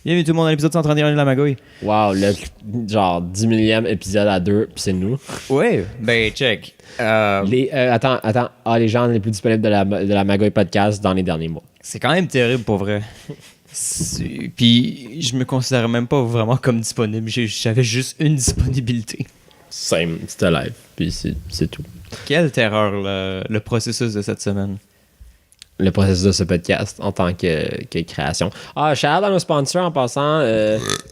Bienvenue tout le monde à l'épisode 131 de la Magouille. Wow, le genre 10 millième épisode à 2, puis c'est nous. Ouais, ben check. Attends. Ah, les gens les plus disponibles de la Magouille Podcast dans les derniers mois. C'est quand même terrible pour vrai. Puis je me considère même pas vraiment comme disponible. J'avais juste une disponibilité. Same, c'était live, puis c'est tout. Quelle terreur le processus de cette semaine. Le processus de ce podcast en tant que création. Ah, shout out à nos sponsors en passant.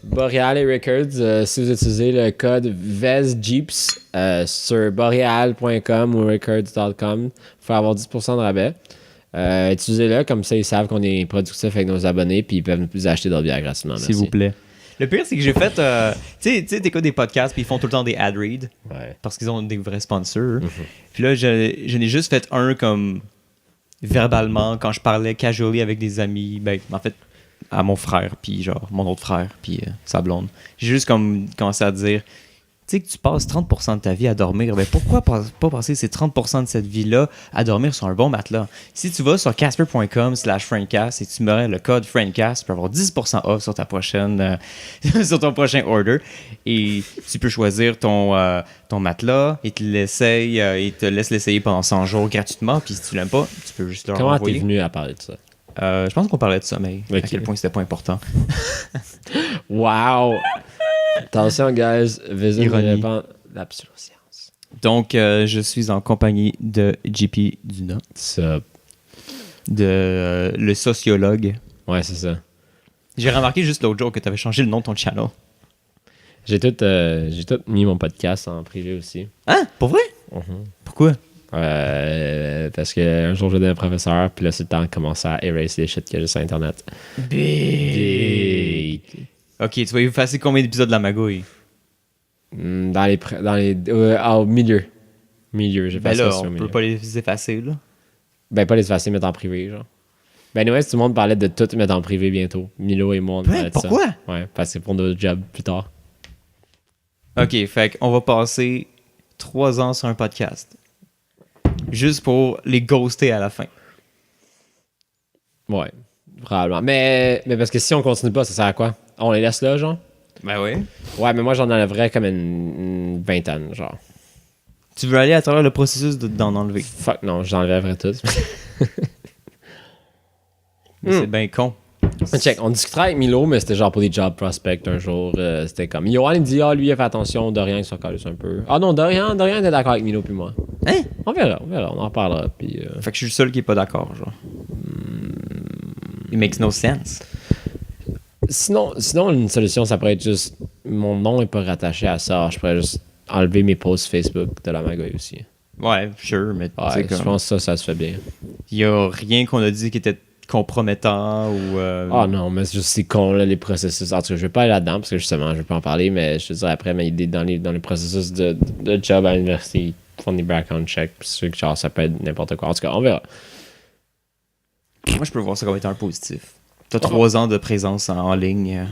Boreal et Records, si vous utilisez le code VESJEEPS sur boreal.com ou records.com, vous pouvez avoir 10% de rabais. Utilisez-le, comme ça ils savent qu'on est productif avec nos abonnés puis ils peuvent nous acheter d'autres bières gratuitement. S'il vous plaît. Le pire, c'est que j'ai fait... tu sais, t'écoutes des podcasts puis ils font tout le temps des ad reads parce qu'ils ont des vrais sponsors. Puis là, je n'ai juste fait un comme... verbalement, quand je parlais casually avec des amis, ben, en fait, à mon frère, puis genre, mon autre frère, puis sa blonde. J'ai juste comme commencé à dire, tu sais que tu passes 30% de ta vie à dormir, ben pourquoi pas passer ces 30% de cette vie-là à dormir sur un bon matelas? Si tu vas sur casper.com/friendcast et tu me mets le code friendcast, tu peux avoir 10% off sur ta prochaine, sur ton prochain order. Et tu peux choisir ton matelas et te laisse l'essayer pendant 100 jours gratuitement. Puis si tu l'aimes pas, tu peux juste le renvoyer. Comment t'es venu à parler de ça? Je pense qu'on parlait de ça, mais à quel point c'était pas important. Wow! Attention, guys. Ironie. La pseudoscience. Donc, je suis en compagnie de JP Duna. Ça. De le sociologue. Ouais, c'est ça. J'ai remarqué juste l'autre jour que tu avais changé le nom de ton channel. J'ai tout mis mon podcast en privé aussi. Hein? Pour vrai? Pourquoi? Parce qu'un jour, j'étais un professeur, puis là, c'est le temps de commencer à eraser les shit qu'il y a juste sur Internet. Big. Ok, tu vas effacer combien d'épisodes de la Magouille? Au milieu. J'ai Ben fait là, ça sur on le peut milieu. pas les effacer, là. Ben, pas les effacer, mettre en privé, genre. Ben, anyway, tout le monde parlait de tout mettre en privé bientôt. Milo et moi, on parlait de ça. Pourquoi? Ouais, parce que c'est pour notre job plus tard. Ok, fait qu'on va passer 3 ans sur un podcast. Juste pour les ghoster à la fin. Ouais, probablement. Mais parce que si on continue pas, ça sert à quoi? On les laisse là, genre? Ben oui. Ouais, mais moi, j'en enlèverais comme une vingtaine, genre. Tu veux aller à travers le processus d'en enlever. Fuck non, j'enlèverais tout. Mais c'est bien con. Check, on discutera avec Milo, mais c'était genre pour des job prospects un jour. C'était comme. Johan, il dit, lui, il a fait attention, Dorian, il s'en calisse un peu. Ah non, Dorian était d'accord avec Milo puis moi. Hein? On verra, on en reparlera. Puis, Fait que je suis le seul qui est pas d'accord, genre. It makes no sense. Sinon, une solution, ça pourrait être juste. Mon nom est pas rattaché à ça. Je pourrais juste enlever mes posts Facebook de la Magouille aussi. Ouais, sure, mais Ouais, je pense que ça se fait bien. y a rien qu'on a dit qui était compromettant ou... Ah non, mais c'est con, là, les processus. En tout cas, je vais pas aller là-dedans parce que justement, je vais pas en parler, mais je te dirais après, mais dans les processus de job à l'université, ils font des background checks. Puis c'est sûr que genre, ça peut être n'importe quoi. En tout cas, on verra. Moi, je peux voir ça comme étant un positif. T'as 3 ans de présence en ligne.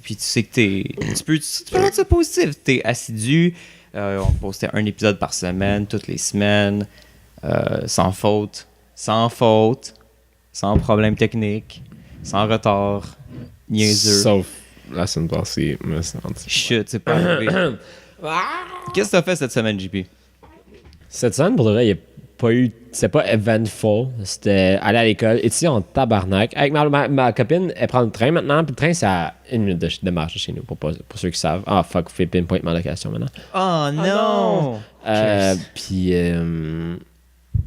Puis tu sais que tu peux rendre ça positif. T'es assidu. On postait un épisode par semaine, toutes les semaines. Sans faute. Sans problème technique. Sans retard. Niaiseux. Sauf la semaine passée, me semble. Shit, c'est pas arrivé. Qu'est-ce que t'as fait cette semaine, JP? Cette semaine, pour de vrai, il n'y a pas eu. C'était pas eventful. C'était aller à l'école, étudier en tabarnak. Avec ma copine, elle prend le train maintenant. Puis le train, c'est à 1 minute de marche de chez nous, pour ceux qui savent. Ah, fuck, vous faites pinpoint ma location maintenant. Oh non! Puis,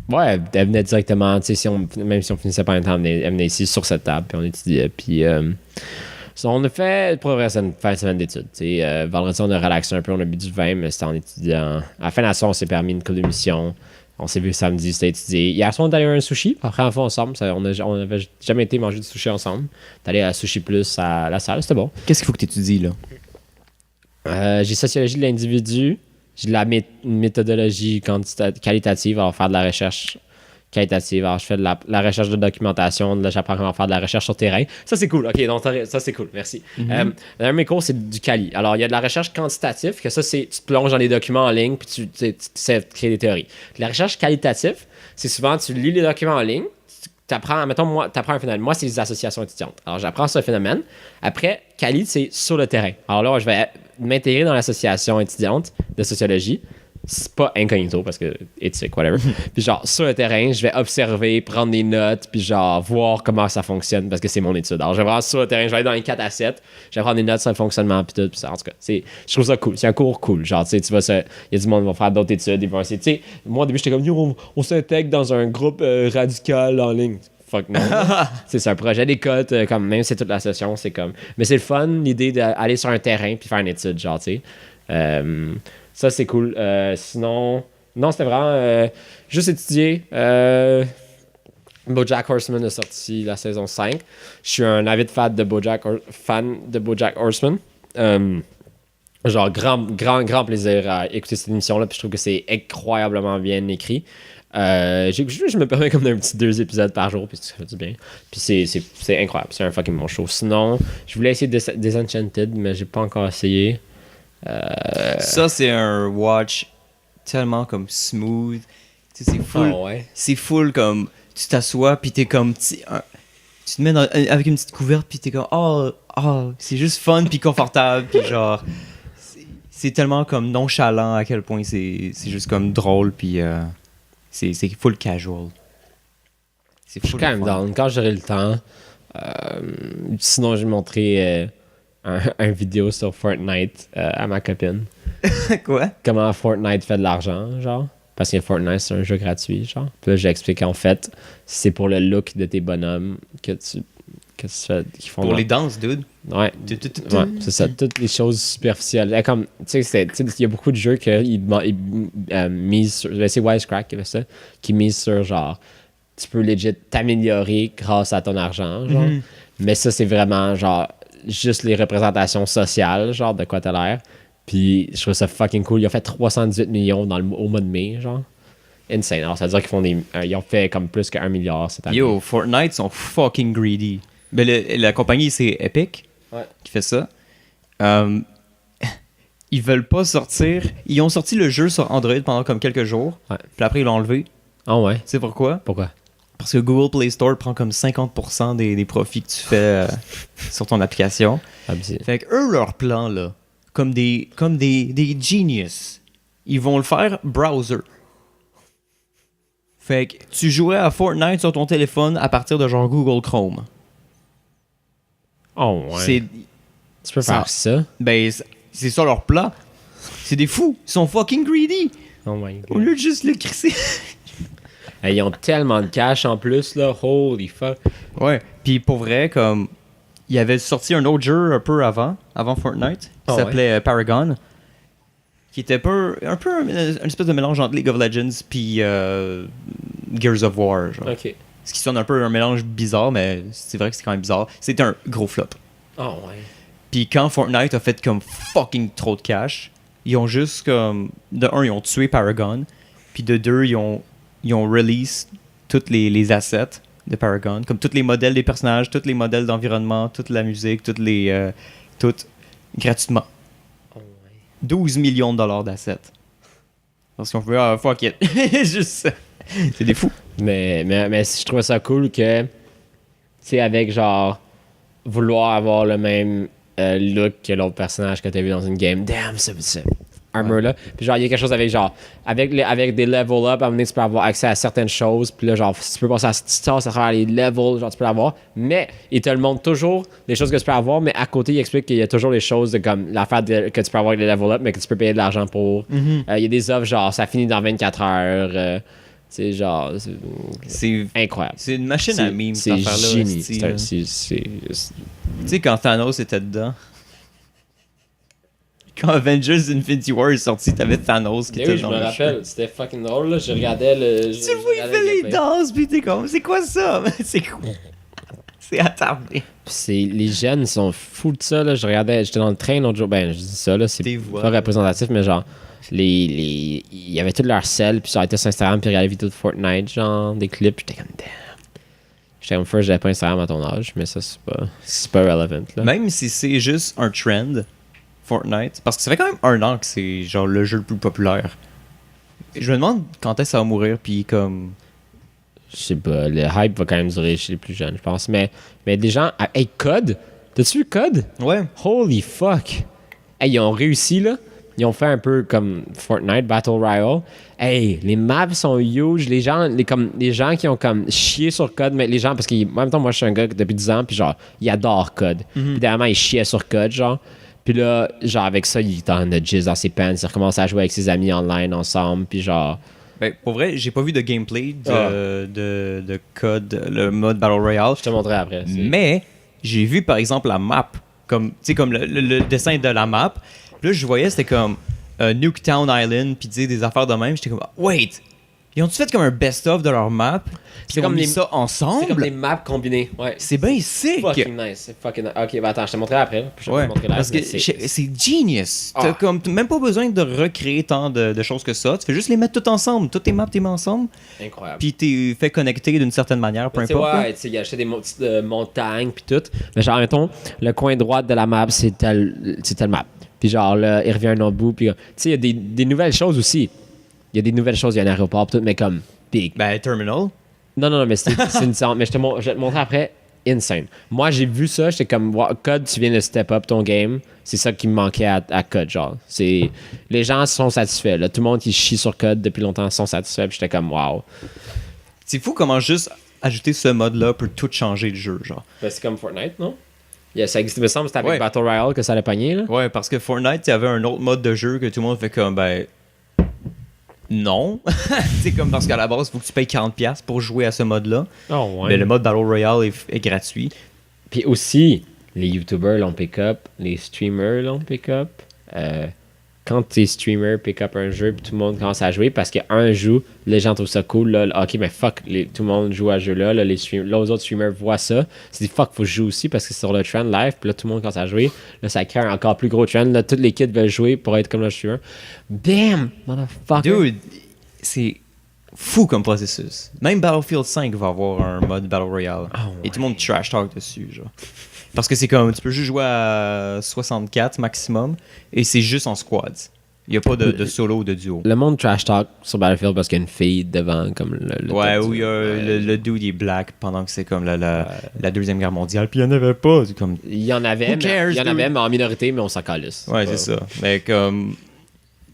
ouais, elle venait directement, tu sais, même si on finissait pas un temps, elle venait ici sur cette table, puis on étudiait. Puis, on a fait, pour vrai, c'est une fin de semaine d'études. Vendredi, on a relaxé un peu, on a bu du vin, mais c'était en étudiant. À la fin de la soirée, on s'est permis une couple d'émissions. On s'est vu samedi, c'était étudié. Hier soir, on est allé à un sushi, après on fait ensemble. On n'avait jamais été manger du sushi ensemble. T'es allé à Sushi Plus à la salle, c'était bon. Qu'est-ce qu'il faut que tu étudies, là? J'ai sociologie de l'individu. J'ai de la méthodologie qualitative, alors faire de la recherche qualitative. Alors je fais de la recherche de documentation, là j'apprends comment faire de la recherche sur terrain. Ça c'est cool, ok, donc ça c'est cool, merci. Un de mes cours c'est du quali. Alors il y a de la recherche quantitative, que ça c'est, tu te plonges dans les documents en ligne puis tu sais de créer des théories. La recherche qualitative, c'est souvent tu lis les documents en ligne, t'apprends un phénomène. Moi, c'est les associations étudiantes. Alors, j'apprends ce phénomène. Après, Khalid, c'est sur le terrain. Alors là, je vais m'intégrer dans l'association étudiante de sociologie. C'est pas incognito parce que éthique, whatever. Puis genre, sur le terrain, je vais observer, prendre des notes, puis genre, voir comment ça fonctionne parce que c'est mon étude. Alors, je vais vraiment sur le terrain, je vais aller dans les 4 à 7, je vais prendre des notes sur le fonctionnement, puis tout. Puis ça, en tout cas, je trouve ça cool. C'est un cours cool. Genre, tu sais, il y a du monde qui va faire d'autres études, ils vont essayer. Tu sais, moi, au début, j'étais comme, on s'intègre dans un groupe radical en ligne. Fuck non. C'est un projet d'école, comme même si c'est toute la session, c'est comme. Mais c'est le fun, l'idée d'aller sur un terrain puis faire une étude, genre, tu sais. Ça, c'est cool. Sinon, non, c'était vraiment juste étudier. BoJack Horseman est sorti la saison 5. Je suis un avid fan de BoJack Horseman. Genre, grand plaisir à écouter cette émission-là. Puis je trouve que c'est incroyablement bien écrit. Je me permets comme d'un petit 2 épisodes par jour, puis ça fait du bien. Puis c'est incroyable. C'est un fucking bon show. Sinon, je voulais essayer Disenchanted, mais j'ai pas encore essayé. Ça, c'est un watch tellement comme smooth. Tu sais, c'est full. Oh, ouais. C'est full comme. Tu t'assois, puis t'es comme. Tu te mets avec une petite couverte, puis t'es comme. C'est juste fun, puis confortable, puis genre. C'est tellement comme nonchalant à quel point c'est juste comme drôle, puis c'est full casual. C'est full. Je suis quand même down. Quand j'aurai le temps. Sinon, je vais montrer. Un vidéo sur Fortnite à ma copine. Quoi? Comment Fortnite fait de l'argent, genre. Parce que Fortnite, c'est un jeu gratuit, genre. Puis là, j'explique en fait, c'est pour le look de tes bonhommes que tu fais. Qui font pour les danses, dude. Ouais. Ouais, c'est ça. Toutes les choses superficielles. Comme, tu sais, il y a beaucoup de jeux qui misent sur. C'est Wisecrack qui fait ça. Qui misent sur, genre, tu peux legit t'améliorer grâce à ton argent, genre. Mm-hmm. Mais ça, c'est vraiment, genre, juste les représentations sociales, genre, de quoi t'as l'air. Puis je trouve ça fucking cool. Ils ont fait 318 millions au mois de mai, genre. Insane. Alors, ça veut dire qu'ils ont fait comme plus que 1 milliard cette année. Yo, Fortnite sont fucking greedy. Mais la compagnie, c'est Epic qui fait ça. Ils veulent pas sortir. Ils ont sorti le jeu sur Android pendant comme quelques jours. Ouais. Puis après, ils l'ont enlevé. Ah ouais? Tu sais pourquoi? Pourquoi? Parce que Google Play Store prend comme 50% des profits que tu fais sur ton application. Fait que eux, leur plan, là, comme des genius, ils vont le faire browser. Fait que tu jouais à Fortnite sur ton téléphone à partir de genre Google Chrome. Oh ouais. Tu peux faire ça? Ben, c'est ça leur plan. C'est des fous. Ils sont fucking greedy. Oh my God. Au lieu de juste le crisser. Hey, ils ont tellement de cash en plus, là. Holy fuck. Ouais. Puis pour vrai, comme... Il y avait sorti un autre jeu un peu avant Fortnite, qui s'appelait Paragon, qui était un peu une espèce de mélange entre League of Legends puis Gears of War. Genre. Okay. Ce qui sonne un peu un mélange bizarre, mais c'est vrai que c'est quand même bizarre. C'était un gros flop. Oh ouais. Puis quand Fortnite a fait comme fucking trop de cash, ils ont juste comme... De un, ils ont tué Paragon, puis de deux, ils ont release tous les assets de Paragon, comme tous les modèles des personnages, tous les modèles d'environnement, toute la musique, tout gratuitement. Oh ouais. 12 millions de dollars d'assets. Parce qu'on peut fuck it. Juste ça. C'est des fous. Mais je trouvais ça cool que, tu sais, avec genre, vouloir avoir le même look que l'autre personnage que t'as vu dans une game. Damn, c'est armor là. Puis genre, il y a quelque chose avec genre, avec des level up, à un moment donné, tu peux avoir accès à certaines choses. Puis là, genre, si tu peux passer à travers les levels, genre, tu peux l'avoir. Mais il te le montre toujours, les choses que tu peux avoir. Mais à côté, il explique qu'il y a toujours les choses de, comme l'affaire que tu peux avoir avec les level up, mais que tu peux payer de l'argent pour. Il y a des offres, genre, ça finit dans 24 heures. C'est genre. C'est incroyable. C'est une machine à meme, cette affaire-là. C'est génie. Tu sais, quand Thanos était dedans. Quand Avengers Infinity War est sorti, t'avais Thanos qui était dans le jeu. Je me rappelle, c'était fucking drôle, là. Je regardais le... Tu vois, il fait les danses, pis t'es comme, c'est quoi ça? C'est quoi? C'est attardé. Les jeunes sont fous de ça, là. J'étais dans le train l'autre jour. Ben, je dis ça, là. C'est pas représentatif, mais genre, il y avait tout leur sel, puis ça a été sur Instagram, puis regarder des vidéos de Fortnite, genre, des clips, j'étais comme, damn. J'étais comme, first, j'avais pas Instagram à ton âge, mais ça, c'est pas relevant, là. Même si c'est juste un trend, Fortnite, parce que ça fait quand même 1 an que c'est genre le jeu le plus populaire. Je me demande quand est-ce que ça va mourir, puis comme... Je sais pas, le hype va quand même durer chez les plus jeunes, je pense. Mais des gens... Hey, COD? T'as-tu vu COD? Ouais. Holy fuck! Hey, ils ont réussi, là. Ils ont fait un peu comme Fortnite, Battle Royale. Hey, les maps sont huge. Les gens qui ont comme chié sur COD, mais les gens, parce qu'en même temps, moi, je suis un gars depuis 10 ans, puis genre, il adore COD. Puis dernièrement, il chiait sur COD, genre. Puis là, genre, avec ça, il est en de jizz dans ses pants. Il recommence à jouer avec ses amis online ensemble, puis genre... Ben, pour vrai, j'ai pas vu de gameplay de COD, le mode Battle Royale. Je te montrerai après. Mais j'ai vu, par exemple, la map. Comme, tu sais, comme le dessin de la map. Puis là, je voyais, c'était comme Nuketown Island, puis des affaires de même. J'étais comme, wait! Ils ont-tu fait comme un best-of de leur map? C'est comme mis ça ensemble? C'est comme des maps combinées. Ouais. C'est bien sick! Fucking nice. C'est fucking nice. Ok, bah attends, je te montrerai après. Puis je vais te montrer parce que c'est genius. T'as comme même pas besoin de recréer tant de choses que ça. Tu fais juste les mettre toutes ensemble. Toutes tes maps, t'es mis ensemble. Incroyable. Puis t'es fait connecter d'une certaine manière, peu importe. Ouais, tu sais, il y a acheté des petites montagnes, puis tout. Mais genre, mettons, le coin droit de la map, c'est telle map. Puis genre, là, il revient un autre bout. Puis, tu sais, il y a des nouvelles choses aussi. Il y a des nouvelles choses, il y a un aéroport, tout, mais comme big. Ben, Terminal. Non, mais c'est une mais je vais te montrer après. Insane. Moi, j'ai vu ça, j'étais comme, COD, tu viens de step up ton game. C'est ça qui me manquait à COD, genre. Les gens sont satisfaits, là. Tout le monde qui chie sur COD depuis longtemps sont satisfaits, puis j'étais comme, wow. C'est fou comment juste ajouter ce mode-là peut tout changer le jeu, genre. Ben, c'est comme Fortnite, non? Ça existe, il me semble, c'était avec Battle Royale que ça allait pogner, là. Ouais, parce que Fortnite, il y avait un autre mode de jeu que tout le monde fait comme, ben... Non. C'est comme parce qu'à la base, il faut que tu payes 40$ pour jouer à ce mode-là. Oh, ouais. Mais le mode Battle Royale est gratuit. Puis aussi, les YouTubers l'ont pick-up, les streamers l'ont pick-up. Quand tes streamers pick-up un jeu, puis tout le monde commence à jouer, parce qu'un joue, les gens trouvent ça cool, là, ok, mais fuck, tout le monde joue à ce jeu-là, là, les autres streamers voient ça, c'est dit fuck, faut que je joue aussi, parce que c'est sur le trend live, puis là, tout le monde commence à jouer, là, ça crée un encore plus gros trend, là, tous les kids veulent jouer pour être comme le streamer. Bam! Motherfucker! Dude, c'est fou comme processus. Même Battlefield 5 va avoir un mode Battle Royale. Et tout le monde trash talk dessus, genre. Parce que c'est comme, tu peux juste jouer à 64 maximum, et c'est juste en squads. Il n'y a pas de solo ou de duo. Le monde trash talk sur Battlefield parce qu'il y a une fille devant, comme le ouais, où il y a le dude il est black pendant que c'est comme la Deuxième Guerre mondiale, puis il n'y en avait pas. C'est comme, il y en avait, mais en minorité, mais on s'en calisse. Ouais, c'est ça. Mais comme,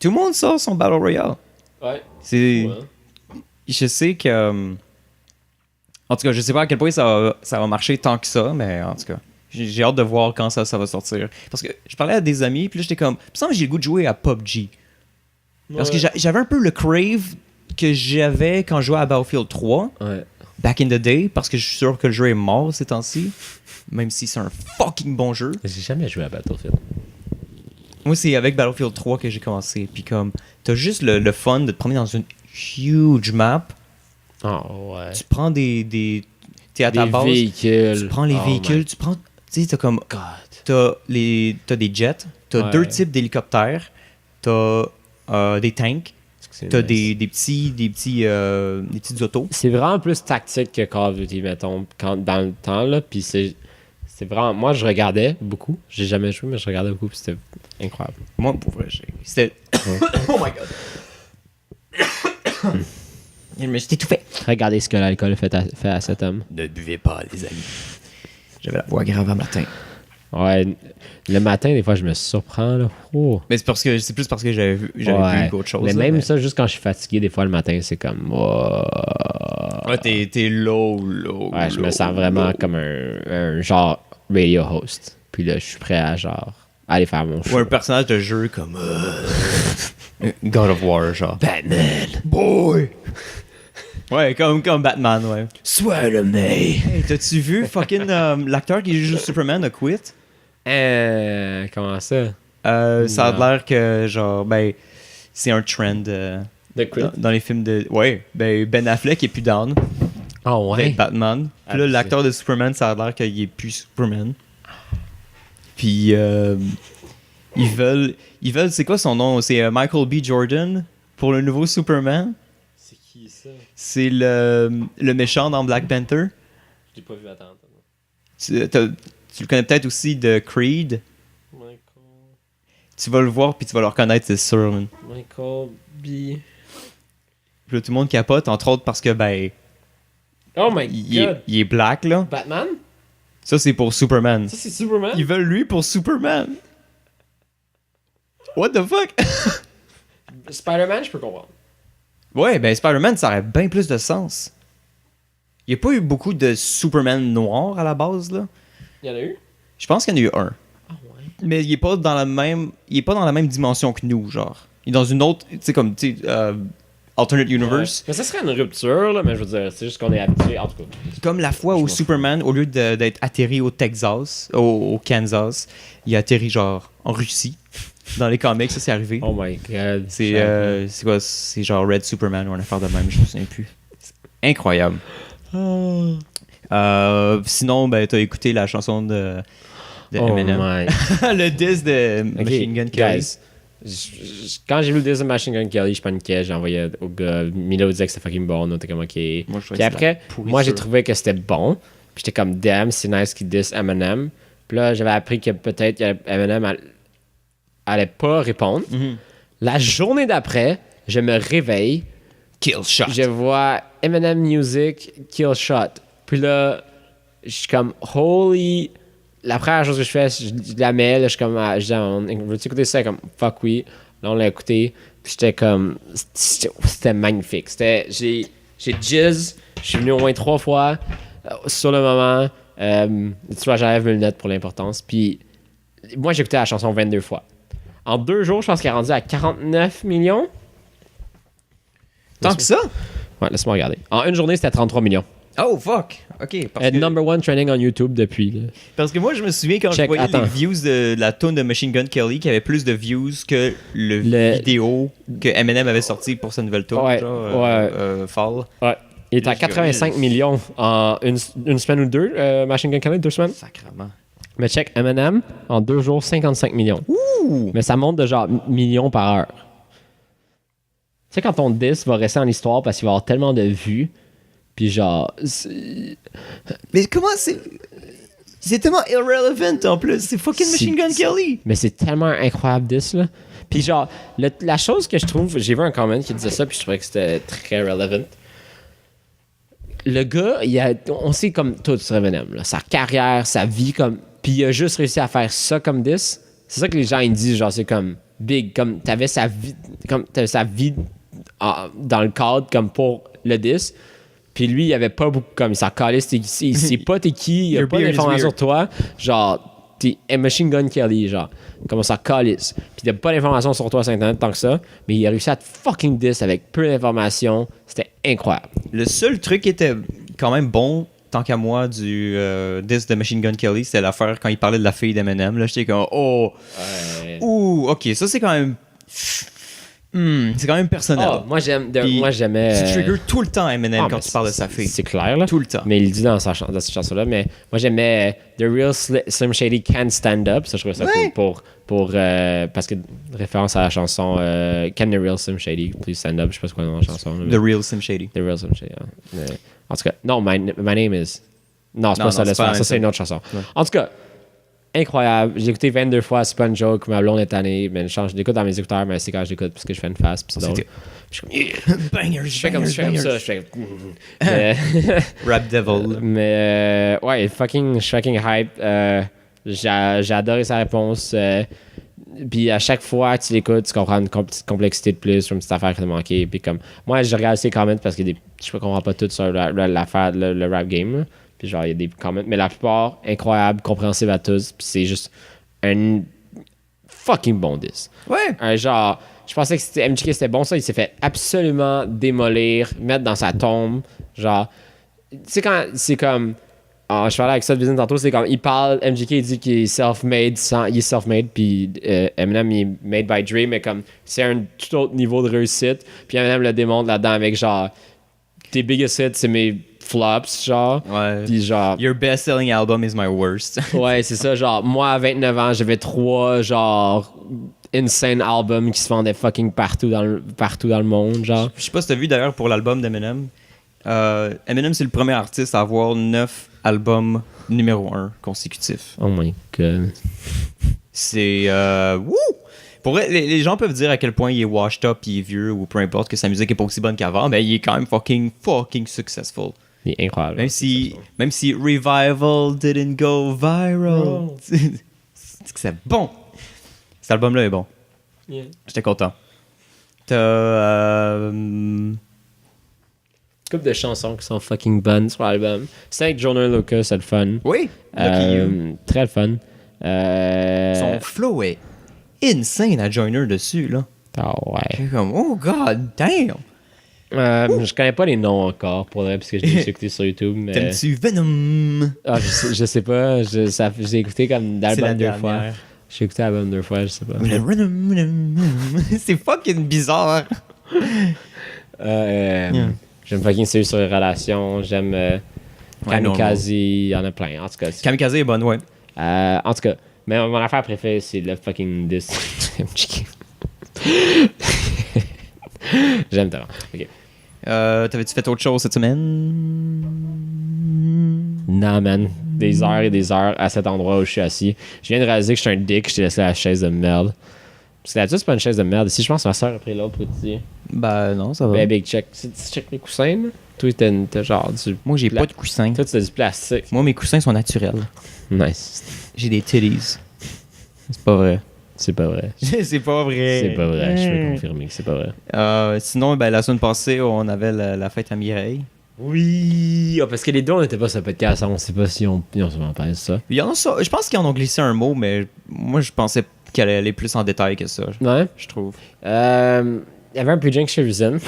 tout le monde sort son Battle Royale. Ouais. C'est... Je sais que... En tout cas, je sais pas à quel point ça va marcher tant que ça, mais en tout cas... J'ai hâte de voir quand ça va sortir. Parce que je parlais à des amis, puis là, j'étais comme... Il me semble que j'ai le goût de jouer à PUBG. Parce que j'avais un peu le crave que j'avais quand je jouais à Battlefield 3. Ouais. Back in the day, parce que je suis sûr que le jeu est mort ces temps-ci. Même si c'est un fucking bon jeu. J'ai jamais joué à Battlefield. Moi, c'est avec Battlefield 3 que j'ai commencé. Puis comme... T'as juste le fun de te promener dans une huge map. Oh, ouais. Tu prends des t'es à ta base. Véhicules. Tu prends les véhicules, tu prends... Tu sais, t'as comme... T'as des jets, t'as deux types d'hélicoptères, t'as des tanks, t'as des petites autos. C'est vraiment plus tactique que Call of Duty, mettons, dans le temps, là, puis c'est vraiment... Moi, je regardais beaucoup. J'ai jamais joué, mais je regardais beaucoup, puis c'était incroyable. Moi, pour vrai, c'était... Oh my God! Je me suis étouffé. Regardez ce que l'alcool fait à cet homme. Ne buvez pas, les amis. J'avais la voix grave à matin. Ouais, le matin, des fois, je me surprends, là. Oh. Mais c'est plus parce que j'avais vu qu'autre chose. Mais là, même ça, juste quand je suis fatigué, des fois, le matin, c'est comme... Ouais, t'es low. Ouais, je me sens vraiment comme un genre radio host. Puis là, je suis prêt à, genre, aller faire mon show. Ou un personnage de jeu comme... God of War, genre. Batman. Boy! Ouais, comme Batman, ouais. Spider-Man. Hey, t'as-tu vu fucking l'acteur qui joue Superman a quit? Comment ça? Ça a l'air que, genre, ben, c'est un trend dans les films de... Ouais, Ben Affleck est plus down. Oh, ouais? Avec Batman. Puis là, l'acteur de Superman, ça a l'air qu'il est plus Superman. Puis, ils veulent... C'est quoi son nom? C'est Michael B. Jordan pour le nouveau Superman. C'est qui ça? C'est le méchant dans Black Panther. Je l'ai pas vu, attends. Tu le connais peut-être aussi de Creed. Michael... Tu vas le voir puis tu vas le reconnaître, c'est sûr. Man. Michael B. Puis là, tout le monde capote, entre autres parce que, ben... Oh my god. Il est black, là. Batman? Ça, c'est pour Superman. Ça, c'est Superman? Ils veulent lui pour Superman. What the fuck? Spider-Man, je peux comprendre. Ouais, ben Spider-Man, ça aurait bien plus de sens. Il n'y a pas eu beaucoup de Superman noirs à la base, là. Il y en a eu? Je pense qu'il y en a eu un. Ah ouais. Mais il est pas dans la même. Il est pas dans la même dimension que nous, genre. Il est dans une autre. Tu sais, comme, tu sais, alternate universe. Ouais. Mais ça serait une rupture, là, mais je veux dire, c'est juste qu'on est habitué, en tout cas. Comme la fois où Superman, au lieu d'être atterri au Texas, au Kansas, il a atterri, genre, en Russie. Dans les comics, ça, c'est arrivé. Oh my god. C'est quoi? C'est genre Red Superman ou une affaire de même, je me souviens plus. C'est incroyable. Sinon, ben, t'as écouté la chanson de Eminem. My. Le diss de Machine Gun Kelly. Guys, quand j'ai vu le diss de Machine Gun Kelly, je paniquais, j'ai envoyé au gars. Milo disait que c'était fucking bon, on était comme ok. Moi, Puis après, moi j'ai trouvé que c'était bon. Puis j'étais comme damn, c'est nice qu'il diss Eminem. Puis là, j'avais appris que peut-être Eminem allait pas répondre. Mm-hmm. La journée d'après, je me réveille. Kill shot. Je vois Eminem Music, Kill Shot. Puis là, je suis comme, holy. La première chose que je fais, je la mets, là, je suis comme, je dis, veux-tu écouter ça? Comme, fuck oui. Là, on l'a écouté. Puis j'étais comme, c'était magnifique. J'ai jizz. Je suis venu au moins 3 fois sur le moment. Tu vois, j'enlève mes lunettes pour l'importance. Puis moi, j'ai écouté la chanson 22 fois. En 2 jours, je pense qu'elle est rendue à 49 millions. Tant que ça? Ouais, laisse-moi regarder. En une journée, c'était 33 millions. Oh, fuck. OK. Number 1 trending on YouTube depuis. Là. Parce que moi, je me souviens quand je voyais les views de la tune de Machine Gun Kelly qui avait plus de views que le vidéo que Eminem avait sorti pour sa nouvelle tune. Ouais, Fall. Ouais. Il est à 85 millions en une semaine ou 2. Machine Gun Kelly, 2 semaines. Sacrement. Mais check, Eminem, en 2 jours, 55 millions. Ouh! Mais ça monte de genre millions par heure. Tu sais, quand ton disque va rester en histoire parce qu'il va avoir tellement de vues, puis genre... Mais comment c'est... C'est tellement irrelevant en plus. C'est fucking Machine Gun Kelly. Mais c'est tellement un incroyable disque, là. Puis genre, la chose que je trouve... J'ai vu un comment qui disait ça, puis je trouvais que c'était très relevant. Le gars, on sait comme tout sur Eminem, là, sa carrière, sa vie, comme... Puis il a juste réussi à faire ça comme disque. C'est ça que les gens ils disent, genre c'est comme big, comme t'avais sa vie dans le cadre comme pour le disque. Puis lui, il avait pas beaucoup comme il s'en calait, il sait pas t'es qui, il a pas d'informations sur toi, genre t'es Machine Gun Kelly, genre comme ça calisse. Puis il a pas d'informations sur toi sur internet tant que ça, mais il a réussi à te fucking disque avec peu d'informations, c'était incroyable. Le seul truc qui était quand même bon tant qu'à moi, du disque de Machine Gun Kelly, c'était l'affaire quand il parlait de la fille d'Eminem. Là, j'étais comme, oh, ouh, ok, ça c'est quand même. C'est quand même personnel. Oh, moi j'aimais. Tu triggers tout le temps Eminem quand tu parles de sa fille. C'est clair, là. Tout le temps. Mais il le dit dans cette chanson-là. Mais moi j'aimais The Real Slim Shady Can't Stand Up. Ça, je trouvais ça cool pour parce que référence à la chanson Can the Real Slim Shady Please Stand Up. Je sais pas c'est quoi le nom de la chanson. The Real Slim Shady. The Real Slim Shady. Ouais. En tout cas, non, my name is. Non, c'est pas ça. Ça, c'est une autre chanson. Ouais. En tout cas, incroyable. J'ai écouté 22 fois, c'est pas une joke. Ma blonde est tannée. Mais je l'écoute dans mes écouteurs, mais c'est quand je l'écoute parce que je fais une face. Puis c'est drôle. Je suis comme, bangers, je fais comme ça. Je fais. Rap Devil. Mais ouais, je suis fucking hype. J'ai adoré sa réponse. Puis à chaque fois que tu l'écoutes, tu comprends une petite complexité de plus, une petite affaire qui t'a manqué. Puis comme, moi, je regarde ces comments parce que je comprends pas tout sur l'affaire, le rap game. Là. Puis genre, il y a des comments. Mais la plupart, incroyable, compréhensible à tous. Puis c'est juste un fucking bon disque. Ouais. Genre, je pensais que MGK c'était bon, ça. Il s'est fait absolument démolir, mettre dans sa tombe. Genre, tu sais, quand c'est comme. Je parlais avec ça de business tantôt, c'est comme il parle, MGK il dit qu'il est self-made, il est self-made, puis Eminem il est made by Dre, mais comme c'est un tout autre niveau de réussite, puis Eminem le démontre là-dedans avec genre tes biggest hits c'est mes flops, genre, puis genre your best-selling album is my worst. Ouais, c'est ça, genre moi à 29 ans j'avais 3 genre insane albums qui se vendaient fucking partout dans le monde, genre. Je sais pas si t'as vu d'ailleurs pour l'album d'Eminem. Eminem c'est le premier artiste à avoir 9 albums numéro 1 consécutifs. Oh my god. C'est wouh! Pour vrai, les gens peuvent dire à quel point il est washed up, il est vieux ou peu importe que sa musique est pas aussi bonne qu'avant, mais il est quand même fucking successful. Il est incroyable. Même si Revival didn't go viral. C'est que c'est bon. Cet album-là est bon. Yeah. J'étais content. T'as... Couple de chansons qui sont fucking bonnes sur l'album. C'est avec Joyner Lucas, c'est le fun. Oui, Lucky You. Très le fun. Son flow est insane à Joyner dessus, là. Ah ouais. J'ai comme, oh god damn! Je connais pas les noms encore, pour vrai, parce que je l'ai écouté sur YouTube. Mais... T'aimes-tu Venom? Ah, je sais pas. J'ai écouté comme l'album 2 fois. J'ai écouté l'album 2 fois, je sais pas. C'est fucking bizarre. J'aime fucking celui sur les relations. J'aime Kamikaze. Il y en a plein. En tout cas, Kamikaze est bonne, ouais. en tout cas, mais mon affaire préférée, c'est le fucking disc. J'aime tellement. Ok. T'avais-tu fait autre chose cette semaine? Non, man. Des heures et des heures à cet endroit où je suis assis. Je viens de réaliser que je suis un dick. Je t'ai laissé la chaise de merde. Parce que là-dessus, c'est pas une chaise de merde. Si je pense que ma soeur a pris l'autre petit. Ben non, ça va. Ben, big check. Tu check les coussins, là? Toi, t'as genre du. Moi, j'ai pas de coussin. Toi, tu as du plastique. Moi, mes coussins sont naturels. Nice. J'ai des titties. C'est pas vrai. C'est pas vrai. C'est pas vrai. C'est pas vrai. Je peux confirmer que c'est pas vrai. Sinon, ben, la semaine passée, on avait la fête à Mireille. Oui, parce que les deux, on n'était pas sur le podcast. On sait pas si on souvent parlé de ça. Il y en a ça. Je pense qu'ils en ont glissé un mot, mais moi, je pensais qu'elle allait aller plus en détail que ça. Ouais. Je trouve. Il y avait un pre-drink chez Risen.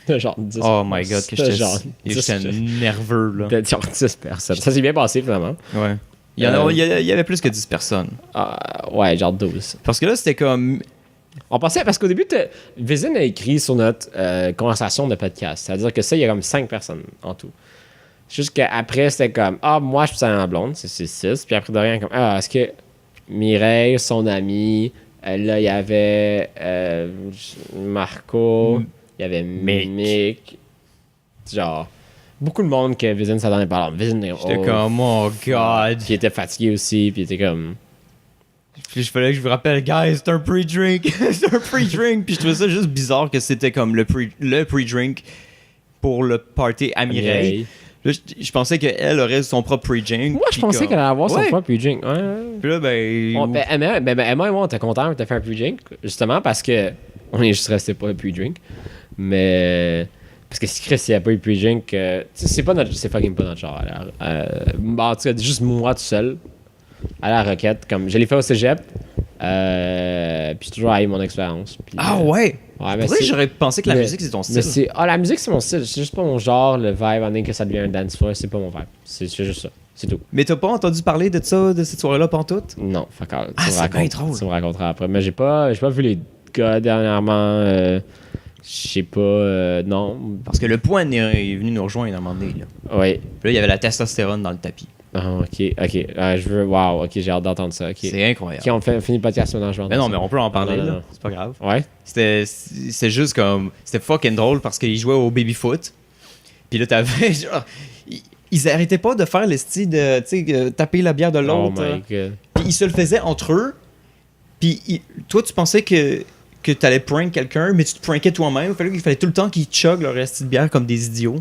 Genre 10 Oh my god, que j'étais nerveux, là. Peut-être genre 10 personnes. Ça s'est bien passé, finalement. Ouais. Il y avait plus que 10 personnes. Ouais, genre 12. Parce que là, c'était comme... On pensait, parce qu'au début, Vizine a écrit sur notre conversation de podcast. C'est-à-dire que ça, il y a comme 5 personnes en tout. Juste qu'après, c'était comme, moi, je suis en blonde, c'est 6. Puis après, de rien, comme, est-ce que Mireille, son ami, là, il y avait Marco, il y avait Mick. Genre, beaucoup de monde que Vizine s'attendait pas. Alors, Vizine, j'étais comme, oh god. Puis il était fatigué aussi, puis il était comme... Puis je fallait que je vous rappelle, guys, c'est un pre-drink. C'est un pre-drink. Puis je trouvais ça juste bizarre que c'était comme le pre-drink pour le party à Mireille. Là, je pensais qu'elle aurait son propre pre-drink. Moi, je pensais qu'elle allait avoir son propre pre-drink. Ouais. Puis là, Emma et moi, on était contents de faire un pre-drink, justement parce que on est juste resté pas un pre-drink. Mais... Parce que si Chris, il n'y a pas eu pre-drink, c'est fucking pas notre genre. En tout cas, juste moi tout seul. À la Roquette, comme je l'ai fait au cégep, puis j'ai toujours haï mon expérience. Ouais? Mais j'aurais pensé que la musique c'est ton style. La musique c'est mon style, c'est juste pas mon genre, le vibe, en est que ça devient un dance floor, c'est pas mon vibe. C'est juste ça, c'est tout. Mais t'as pas entendu parler de ça, de cette soirée-là pantoute? Non, fuck all. C'est bien drôle. Tu me raconteras après. Mais j'ai pas vu les gars dernièrement, je sais pas, non. Parce que le point est venu nous rejoindre à un moment donné. Là. Oui. Puis là, il y avait la testostérone dans le tapis. Ok. Wow, ok, j'ai hâte d'entendre ça. Okay. C'est incroyable. Ok, on finit le podcast maintenant, mais non, mais on peut en parler, là. C'est pas grave. Ouais. C'était juste comme... C'était fucking drôle parce qu'ils jouaient au baby-foot. Puis là, t'avais genre... Ils arrêtaient pas de faire le style de, tu sais, taper la bière de l'autre. Oh my god. Puis ils se le faisaient entre eux. Puis toi, tu pensais que t'allais prank quelqu'un, mais tu te prankais toi-même. Il fallait tout le temps qu'ils chuggent leur reste de bière comme des idiots.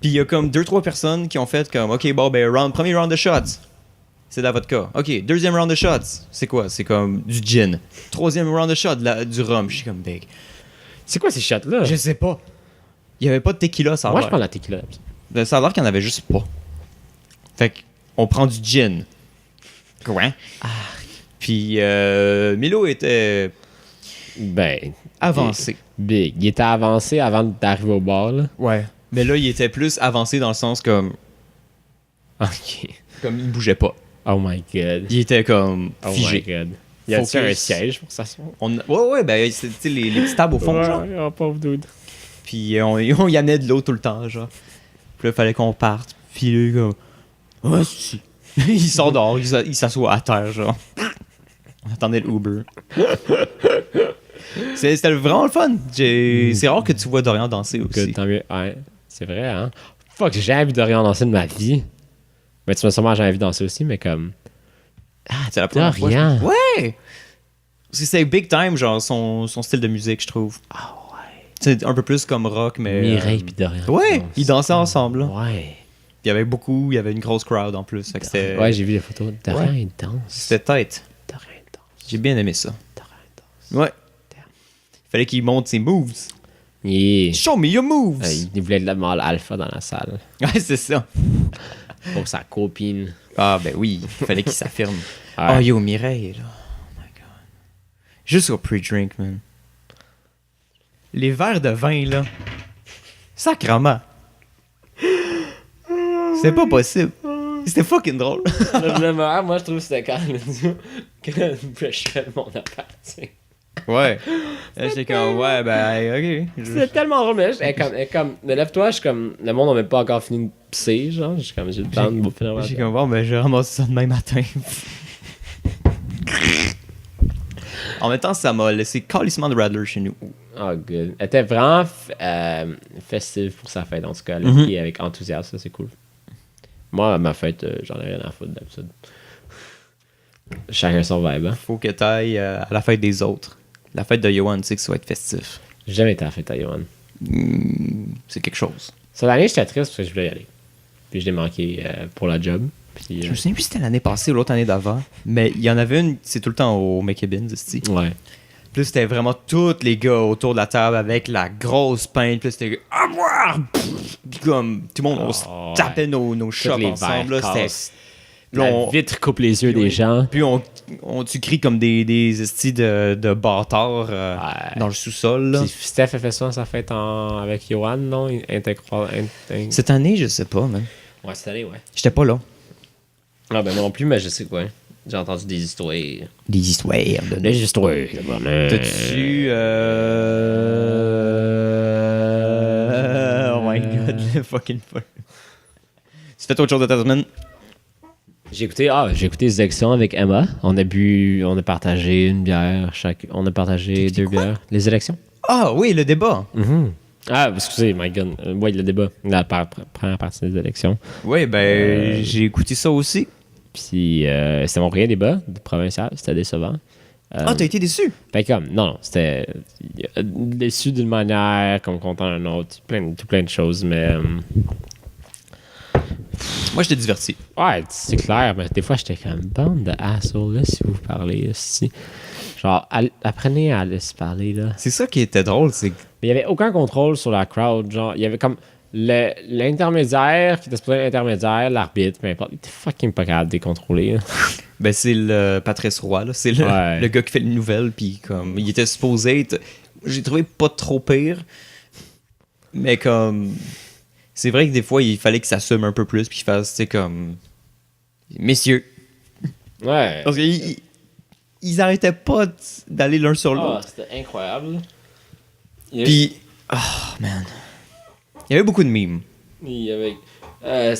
Puis il y a comme 2-3 personnes qui ont fait comme, OK, bon, ben, premier round de shots, c'est de la vodka. OK, deuxième round de shots, c'est quoi? C'est comme du gin. Troisième round de shots, du rhum. Je suis comme big. C'est quoi ces shots-là? Je sais pas. Il y avait pas de tequila, ça a Moi, l'air. je prends la tequila. Ça a l'air qu'il y en avait juste pas. Fait qu'on prend du gin. Quoi? Puis Milo était... avancé. Big. Il était avancé avant d'arriver au bar, là. Ouais. Mais là, il était plus avancé dans le sens comme... OK. Comme il bougeait pas. Oh my god. Il était comme figé. Oh my god. Il y a un siège pour s'asseoir? Ouais, ben, c'était les petites tables au fond, genre. Oh, pauvre dude. Puis on y amenait de l'eau tout le temps, genre. Puis là, il fallait qu'on parte. Puis là, comme... Ouais, si. Il sort dehors, il s'assoit à terre, genre. On attendait le Uber. C'était vraiment le fun. C'est rare que tu vois Dorian danser aussi. Tant mieux. Ouais, c'est vrai, hein? Fuck, j'ai jamais vu Dorian danser de ma vie. Mais tu m'as sûrement jamais vu danser aussi, mais comme... c'est la première Dorian. fois. Ouais! Parce que c'est big time, genre, son style de musique, je trouve. Ah ouais. C'est un peu plus comme rock, mais... Mireille pis Dorian. Ouais, ils dansaient ensemble. Là. Ouais. Il y avait une grosse crowd en plus. Fait que c'était... Ouais, j'ai vu les photos. Dorian, il danse. C'était tête. Dorian, il danse. J'ai bien aimé ça. Dorian, il danse. Ouais. Il fallait qu'il monte ses moves. Yeah. Show me your moves! Il voulait de la mâle alpha dans la salle. Ouais, c'est ça. Pour sa copine. Ah, ben oui, il fallait qu'il s'affirme. Ouais. Oh, yo, Mireille, là. Oh my God. Juste au pre-drink, man. Les verres de vin, là. Sacrement. C'est pas possible. C'était fucking drôle. Le meilleur, moi, je trouve que c'était quand elle dit que je fais mon appart. Ouais. J'étais comme, ouais, ben, ok. C'est tellement drôle, mais comme, mais lève-toi, je suis comme, le monde n'a même pas encore fini de pisser, genre, j'ai le temps de finir. J'ai comme, bon, ben, je ramasse ça demain matin. En même temps, ça m'a laissé calissement de Radler chez nous. Oh, good. Elle était vraiment festive pour sa fête, en tout cas. Elle a pris avec enthousiasme, ça, c'est cool. Moi, à ma fête, j'en ai rien à foutre d'habitude. Chacun son vibe, hein. Faut que t'ailles à la fête des autres. La fête de Johan, tu sais que ça va être festif. J'ai jamais été à la fête à Johan. C'est quelque chose. Cette année, j'étais triste parce que je voulais y aller. Puis je l'ai manqué pour la job. Puis, Je me souviens plus si c'était l'année passée ou l'autre année d'avant, mais il y en avait une, c'est tout le temps au McKibbins, ici. Ouais. Plus c'était vraiment tous les gars autour de la table avec la grosse pinte. Plus c'était à boire! Puis comme tout le monde, on se tapait nos shots ensemble. Là, c'était... La vitre coupe les yeux des gens. Puis tu cries comme des estis de bâtards dans le sous-sol. Là. Puis Steph a fait ça à sa fête avec Johan, non? Cette année, je sais pas, man. Ouais, cette année, ouais. J'étais pas là. Ah ben moi non plus, mais je sais quoi. J'ai entendu des histoires. Des histoires. Des histoires. T'as-tu... Oh my god, le fucking fun. Tu fais autre chose de ta semaine? J'ai écouté les élections avec Emma. On a partagé une bière on a partagé deux bières. Les élections. Ah oui, le débat. Ah, excusez, my god. Oui, le débat. La première partie des élections. Oui, ben, j'ai écouté ça aussi. Puis, c'était mon premier débat provincial. C'était décevant. T'as été déçu? Ben, non, c'était déçu d'une manière, comme content d'une autre. Plein de choses, mais. Moi, j'étais diverti. Ouais, c'est clair, mais des fois, j'étais comme bande de assholes, là, si vous parlez, si. Genre, apprenez à laisser parler, là. C'est ça qui était drôle, c'est que... Mais il n'y avait aucun contrôle sur la crowd, genre, il y avait comme l'intermédiaire qui était supposé être l'intermédiaire, l'arbitre, peu importe, il était fucking pas capable de les contrôler, là. Ben, c'est le Patrice Roy, là. C'est le gars qui fait les nouvelles, puis comme, il était supposé être... J'ai trouvé pas trop pire, mais comme... C'est vrai que des fois, il fallait qu'il s'assume un peu plus, puis qu'il fasse, tu sais, comme... Messieurs. Ouais. Parce qu'ils arrêtaient pas d'aller l'un sur l'autre. Ah, c'était incroyable. Puis... Oh, man. Il y avait beaucoup de mimes. Il y avait...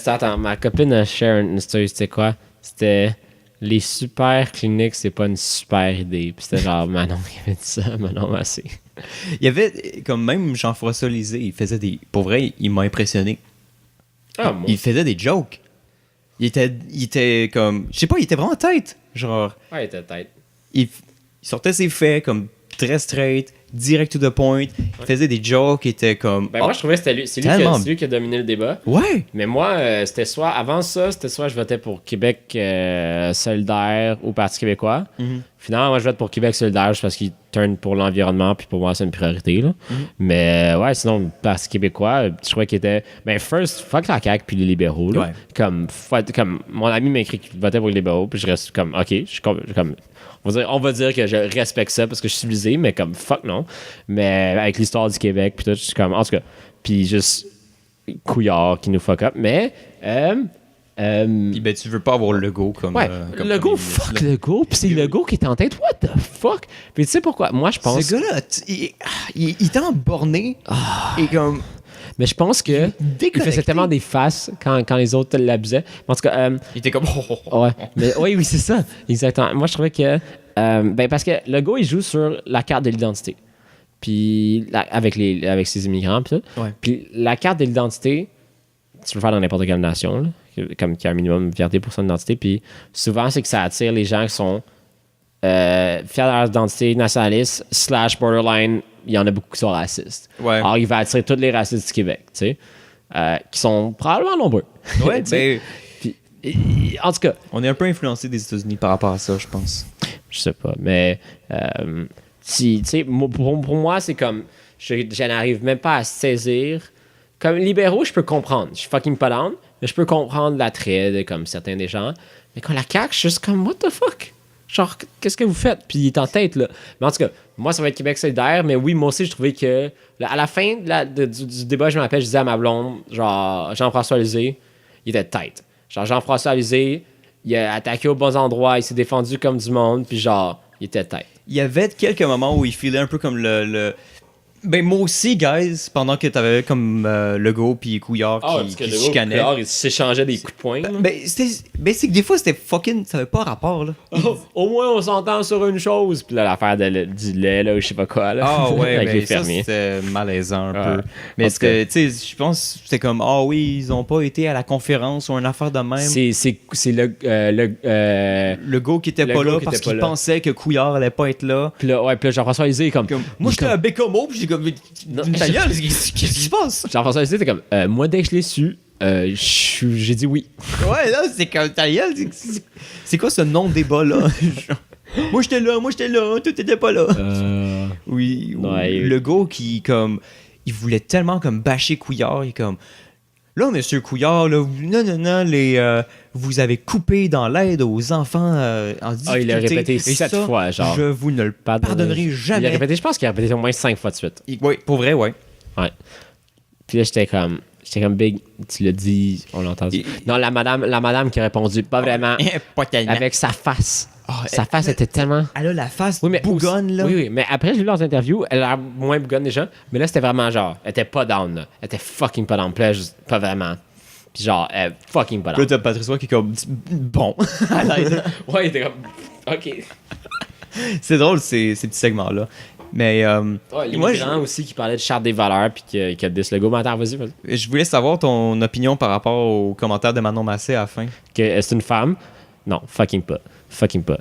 attends, ma copine a share une story, c'était quoi? C'était... Les super cliniques, c'est pas une super idée. Puis c'était genre, Manon, il avait dit ça, Manon, assez. Il y avait, comme même Jean-François Lisée, il faisait des... Pour vrai, il m'a impressionné. Ah, moi. Il faisait des jokes. Il était comme... Je sais pas, il était vraiment tête. Genre... Ouais, il était tête. Il sortait ses faits comme très straight, direct to the point. Il faisait des jokes qui étaient comme... Ben moi, je trouvais que c'était lui. C'est lui qui a dominé le débat. Ouais! Mais moi, c'était soit... Avant ça, c'était soit je votais pour Québec solidaire ou Parti québécois. Finalement, moi, je vote pour Québec solidaire juste parce qu'il turn pour l'environnement, puis pour moi, c'est une priorité, là. Mais ouais, sinon, Parti québécois, je trouvais qu'il était... Ben, first, fuck la CAQ puis les libéraux, là. Ouais. Comme mon ami m'a écrit qu'il votait pour les libéraux, puis je reste comme, OK, je suis comme... On va dire que je respecte ça parce que je suis civilisé, mais comme fuck non. Mais avec l'histoire du Québec, puis tout, je suis comme, en tout cas, puis juste couillard qui nous fuck up. Mais, Puis ben, tu veux pas avoir le Legault comme... ouais, comme Legault, fuck Legault, puis c'est Legault qui est en tête, what the fuck? Puis tu sais pourquoi? Moi, je pense... Ce gars-là, il était emborné et comme... Mais je pense que il faisait tellement des faces quand les autres l'abusaient. En tout cas, il était comme... Ouais, mais oui, c'est ça. Exactement. Moi, je trouvais que... parce que le gars, il joue sur la carte de l'identité. Puis, avec ses immigrants, puis tout. Ouais. Puis, la carte de l'identité, tu peux le faire dans n'importe quelle nation, là, comme qui a un minimum de fierté pour son identité. Puis, souvent, c'est que ça attire les gens qui sont fiers de leur identité, nationaliste, / borderline, il y en a beaucoup qui sont racistes. Ouais. Alors, il va attirer tous les racistes du Québec, tu sais, qui sont probablement nombreux. Ouais, ben, en tout cas. On est un peu influencé des États-Unis par rapport à ça, je pense. Je sais pas, mais tu sais, pour moi, c'est comme, je n'arrive même pas à saisir. Comme libéraux, je peux comprendre. Je suis fucking pas down, mais je peux comprendre l'attrait de comme certains des gens. Mais quand la CAQ, je suis juste comme, what the fuck? Genre, qu'est-ce que vous faites? Puis il est en tête, là. Mais en tout cas, moi, ça va être Québec solidaire, mais oui, moi aussi, je trouvais que, à la fin du débat, je m'appelle, je disais à ma blonde, genre, Jean-François Lisée, il était tête. Genre, Jean-François Lisée, il a attaqué aux bons endroits, il s'est défendu comme du monde, puis genre, il était tête. Il y avait quelques moments où il filait un peu comme le... Ben moi aussi, guys, pendant que t'avais comme Legault puis Couillard qui se chicanaient. Couillard, ils s'échangeaient des coups de poing. C'est que des fois, c'était fucking... Ça avait pas rapport, là. Au moins, on s'entend sur une chose. Puis là, l'affaire du lait, là, ou je sais pas quoi, là. Ah ouais, avec les ça, fermiers. c'était malaisant un peu. Mais Parce tu sais, je pense que c'était comme, ah oui, ils ont pas été à la conférence ou une affaire de même. C'est Legault qui était pas là parce qu'il pensait que Couillard allait pas être là. Puis là, Jean-François Lisée est comme moi, j'étais à Bécomo, puis j'ai comme... Ta gueule, qu'est-ce qui se passe? Jean-François Lisée était comme, moi, dès que je l'ai su, j'ai dit oui. Ouais, là, c'est comme ta gueule. C'est quoi ce non-débat-là? Moi, j'étais là, toi, t'étais pas là. Oui, ouais, Legault qui, comme... Il voulait tellement, comme, bâcher Couillard. Il est comme... Là, monsieur Couillard, là, non, vous avez coupé dans l'aide aux enfants en difficulté. Il l'a répété 7 fois, genre. Je vous ne le pardonnerai jamais. Il a répété, je pense qu'il a répété au moins 5 fois de suite. Oui, pour vrai, ouais. Ouais. Puis là, j'étais comme Big, tu l'as dit, on l'a entendu. Non, la madame qui a répondu, pas vraiment. Pas tellement. Avec sa face. Sa face était tellement... Elle a la face bougonne, là. Oui, mais après, j'ai vu leurs interviews, elle a moins bougonne déjà, mais là, c'était vraiment genre, elle était pas down, là. Elle était fucking pas down. Puis là, juste, pas vraiment. Puis genre, fucking pas down. Là, t'as Patrice Roy qui est comme, bon, à l'aide. Ouais, il était comme, OK. C'est drôle, ces petits segments-là. Mais l'immigrant aussi qui parlait de charte des valeurs puis qui a dis Legault. Mais attends, vas-y. Je voulais savoir ton opinion par rapport au commentaire de Manon Massé à la fin. Que c'est une femme? Non, fucking pas.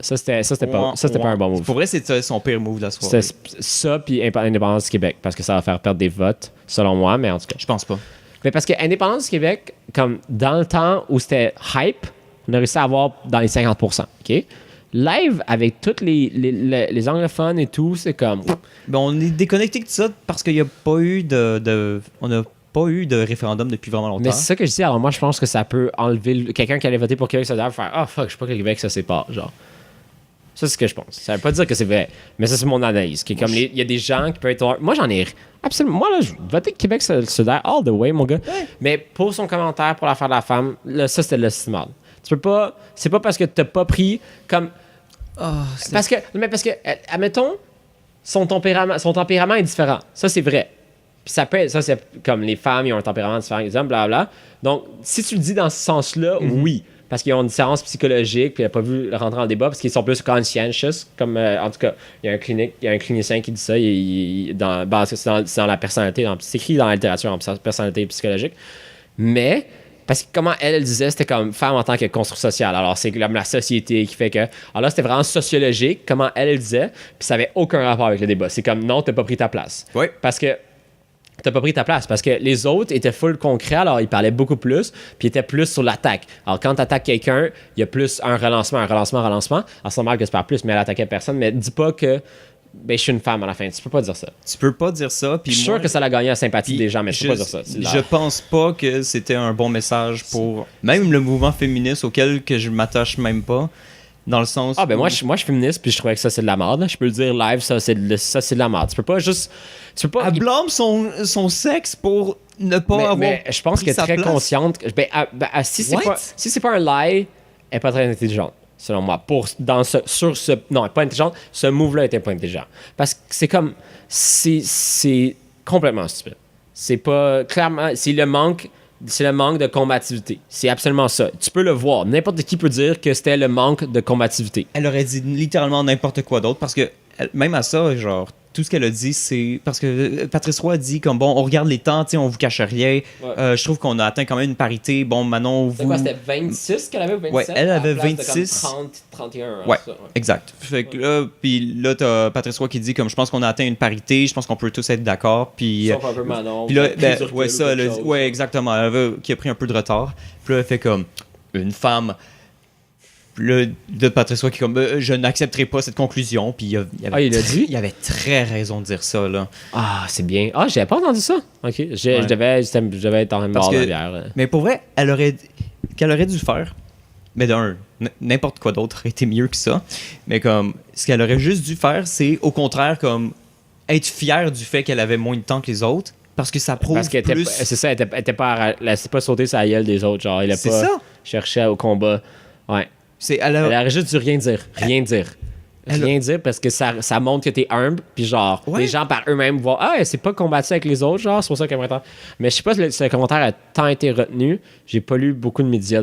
Ça, c'était pas un bon move. Pour vrai, c'est son pire move de la soirée. C'était ça, puis Indépendance du Québec, parce que ça va faire perdre des votes, selon moi, mais en tout cas. Je pense pas. Mais parce que Indépendance du Québec, comme dans le temps où c'était hype, on a réussi à avoir dans les 50%. OK? Live, avec tous les anglophones et tout, c'est comme... Ben, on est déconnecté de ça parce qu'il n'y a pas eu on n'a pas eu de référendum depuis vraiment longtemps. Mais c'est ça que je dis. Alors moi, je pense que ça peut enlever... Quelqu'un qui allait voter pour Québec solidaire faire « Ah, fuck, je sais pas que le Québec, ça sépare. » Genre. Ça, c'est ce que je pense. Ça veut pas dire que c'est vrai. Mais ça, c'est mon analyse. Il y a des gens qui peuvent être... Moi, j'en ai... Absolument. Moi, là, je votais Québec solidaire all the way, mon gars. Ouais. Mais pour son commentaire pour l'affaire de la femme, là, ça, c'était de l'estimable. Tu peux pas... C'est pas parce que t'as pas pris comme... parce que, admettons, son tempérament est différent. Ça, c'est vrai. Puis ça, c'est comme les femmes, ils ont un tempérament différent, les hommes, blablabla. Donc, si tu le dis dans ce sens-là, oui. Parce qu'ils ont une différence psychologique, puis il n'a pas vu rentrer dans le débat, parce qu'ils sont plus conscientious. Comme, en tout cas, il y a un clinicien qui dit ça. C'est dans la personnalité. C'est écrit dans la littérature en personnalité psychologique. Mais... Parce que comment elle disait, c'était comme femme en tant que construct social. Alors, c'est comme la société qui fait que... Alors là, c'était vraiment sociologique, comment elle disait, puis ça avait aucun rapport avec le débat. C'est comme, non, t'as pas pris ta place. Oui. Parce que t'as pas pris ta place. Parce que les autres étaient full concret, alors ils parlaient beaucoup plus, puis ils étaient plus sur l'attaque. Alors, quand t'attaques quelqu'un, il y a plus un relancement. Alors, c'est normal que c'est pas plus, mais elle attaquait personne. Mais dis pas que... Ben, je suis une femme à la fin. Tu peux pas dire ça. Tu peux pas dire ça. Je suis sûr que ça l'a gagné la sympathie des gens, mais je peux pas dire ça. Je pense pas que c'était un bon message pour même le mouvement féministe auquel que je m'attache même pas. Dans le sens. Ah, ben moi, je suis féministe, puis je trouvais que ça, c'est de la merde. Je peux le dire live, ça, c'est de la merde. Tu peux pas juste. Elle blâme son sexe pour ne pas avoir. Mais je pense qu'elle est très consciente. Si c'est pas un lie, elle est pas très intelligente. Selon moi, non, pas intelligente, ce move-là était pas intelligent. Parce que c'est comme, c'est complètement stupide. C'est pas, clairement, c'est le manque de combativité. C'est absolument ça. Tu peux le voir. N'importe qui peut dire que c'était le manque de combativité. Elle aurait dit littéralement n'importe quoi d'autre parce que, même à ça, genre, tout ce qu'elle a dit, c'est... Parce que Patrice Roy a dit comme, bon, on regarde les temps, tu sais, on vous cache rien. Ouais. Je trouve qu'on a atteint quand même une parité. Bon, Manon, C'était quoi, c'était 26 qu'elle avait ou 27? Ouais, elle avait à la place 26. De comme 30, 31. Ouais, ça, exact. Fait que là, puis là, t'as Patrice Roy qui dit comme, je pense qu'on a atteint une parité, je pense qu'on peut tous être d'accord. Puis Sauf un peu Manon. puis là, ouais, ça, elle a dit, ouais, exactement. Elle avait, qui a pris un peu de retard. Puis là, elle fait comme, une femme... Là, de Patrice Roy qui est comme je n'accepterai pas cette conclusion. Puis il a dit? Il avait très raison de dire ça, là. Ah, c'est bien. Ah, j'avais pas entendu ça. Ok. Je devais être en train de boire de la bière. Mais pour vrai, qu'elle aurait dû faire, mais n'importe quoi d'autre aurait été mieux que ça. Mais comme, ce qu'elle aurait juste dû faire, c'est au contraire, comme, être fière du fait qu'elle avait moins de temps que les autres. Parce que ça prouve parce qu'elle plus... c'est ça, elle était pas, elle s'est pas sauté sur la gueule des autres. Genre, elle a pas cherché au combat. Ouais. Elle aurait juste dû rien dire. Rien dire parce que ça montre que t'es humble. Puis genre, les gens par eux-mêmes voient ah, elle s'est pas combattue avec les autres. Genre, c'est pour ça qu'elle m'a. Mais je sais pas si ce commentaire a tant été retenu. J'ai pas lu beaucoup de médias.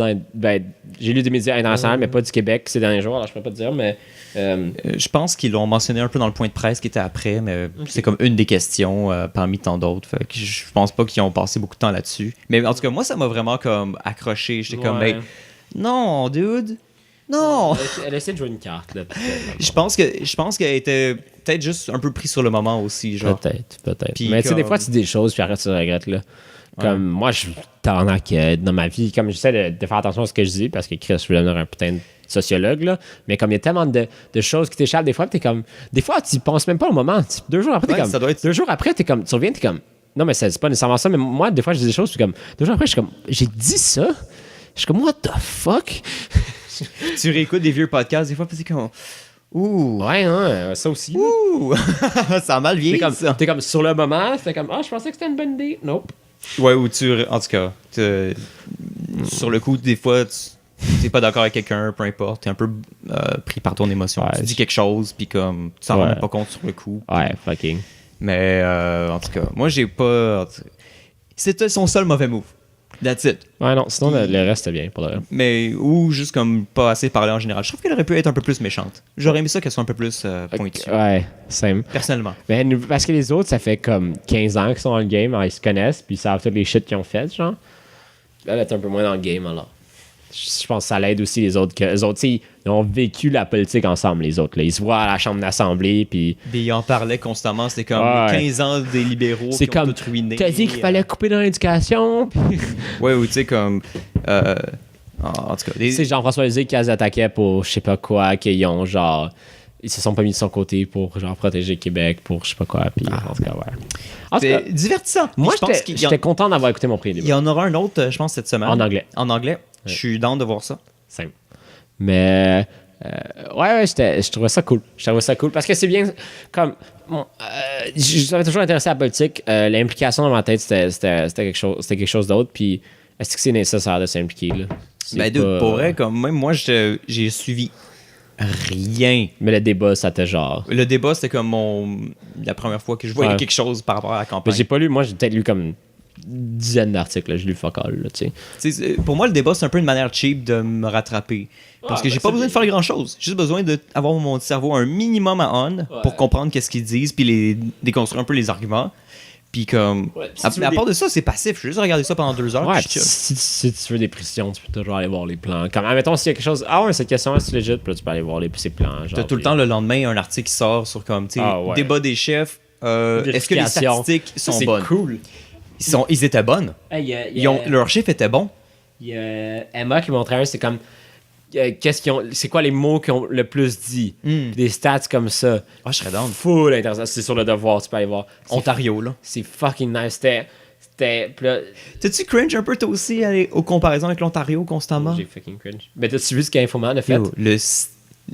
J'ai lu des médias internationaux, mais pas du Québec ces derniers jours. Alors je peux pas te dire, mais. Je pense qu'ils l'ont mentionné un peu dans le point de presse qui était après, mais c'est comme une des questions parmi tant d'autres. Fait que je pense pas qu'ils ont passé beaucoup de temps là-dessus. Mais en tout cas, moi, ça m'a vraiment comme accroché. J'étais comme, mais non, dude. Non! Elle essaie de jouer une carte. Là, je pense qu'elle était peut-être juste un peu pris sur le moment aussi. Genre. Peut-être. Puis mais tu sais, des fois, tu dis des choses, puis après, tu regrettes. Là. Comme moi, je t'arnaque dans ma vie. Comme j'essaie de faire attention à ce que je dis, parce que Chris, je veux devenir un putain de sociologue. Là. Mais comme il y a tellement de choses qui t'échappent, des fois, t'es comme. Des fois, tu penses même pas au moment. 2 jours après, t'es comme. 2 jours après, t'es comme. Tu reviens, t'es comme. Non, mais c'est pas nécessairement ça. Mais moi, des fois, je dis des choses, puis comme. 2 jours après, je suis comme. J'ai dit ça? Je suis comme, what the fuck? Tu réécoutes des vieux podcasts des fois, puis c'est comme... Ouh! Ouais, ça aussi. Ouh! Ça a mal vieilli, t'es comme, sur le moment, c'était comme, je pensais que c'était une bonne idée. Nope. Ouais, ou en tout cas, sur le coup, des fois, t'es pas d'accord avec quelqu'un, peu importe, t'es un peu pris par ton émotion. Tu dis quelque chose, puis comme, tu t'en rends même pas compte sur le coup. Ouais, fucking. Mais, en tout cas, moi, j'ai pas... C'était son seul mauvais move. That's it. Ouais, non, sinon le reste c'était bien pour le reste. Mais, ou juste comme pas assez parler en général. Je trouve qu'elle aurait pu être un peu plus méchante. J'aurais aimé ça qu'elle soit un peu plus pointue. Ouais, same. Personnellement. Mais parce que les autres, ça fait comme 15 ans qu'ils sont dans le game, alors ils se connaissent, puis ils savent toutes les shit qu'ils ont fait, genre. Là, elle est un peu moins dans le game, alors. Je pense que ça l'aide aussi les autres. Les autres, ils ont vécu la politique ensemble, les autres. Là. Ils se voient à la chambre d'assemblée, puis... Ils en parlaient constamment. C'était comme 15 ans des libéraux c'est qui ont tout ruiné. T'as dit qu'il fallait couper dans l'éducation. Ouais, ou tu sais, comme... en tout cas... Tu sais, Jean-François Lisée qui attaquait pour je sais pas quoi, qu'ils ont genre... Ils se sont pas mis de son côté pour genre protéger Québec, pour je sais pas quoi. Puis en tout cas, c'est divertissant. Moi, j'étais content d'avoir écouté mon premier débat. Il y en aura un autre, je pense, cette semaine. En anglais. En anglais. Je suis down de voir ça. Simple. Mais je trouvais ça cool. Parce que c'est bien comme j'avais toujours intéressé à la politique. L'implication dans ma tête, c'était quelque chose d'autre. Puis est-ce que c'est nécessaire de s'impliquer là? Ben pour vrai, comme même moi, j'ai suivi rien. Mais le débat, ça était genre. Le débat, c'était comme la première fois que je voyais quelque chose par rapport à la campagne. Mais j'ai pas lu. Moi, j'ai peut-être lu comme dizaines d'articles, là, je lu fuck all, tu sais. Pour moi, le débat, c'est un peu une manière cheap de me rattraper. Parce que j'ai pas besoin de faire grand-chose. J'ai juste besoin d'avoir mon cerveau un minimum à on pour comprendre qu'est-ce qu'ils disent, puis les déconstruire un peu les arguments. Puis comme... à part de ça, c'est passif. Je vais juste regarder ça pendant 2 heures. Ouais, si tu veux des précisions, tu peux toujours aller voir les plans. Comme, admettons, s'il y a quelque chose... Ah ouais, cette question, c'est legit, puis là, tu peux aller voir ces plans. T'as tout le temps, le lendemain, un article qui sort sur comme, tu sais, débat des chefs. Est-ce que les statistiques sont bonnes? C'est cool. Ils étaient bonnes. Leur chiffre était bon. Il y a Emma qui montrait un, c'est comme c'est quoi les mots qui ont le plus dit. Des stats comme ça. Je serais down. Full intéressant. C'est sur le devoir, tu peux aller voir. Ontario, là. C'est fucking nice. T'as-tu cringe un peu toi aussi aux comparaisons avec l'Ontario constamment? J'ai fucking cringe. Mais t'as-tu vu ce qu'Infoman a fait?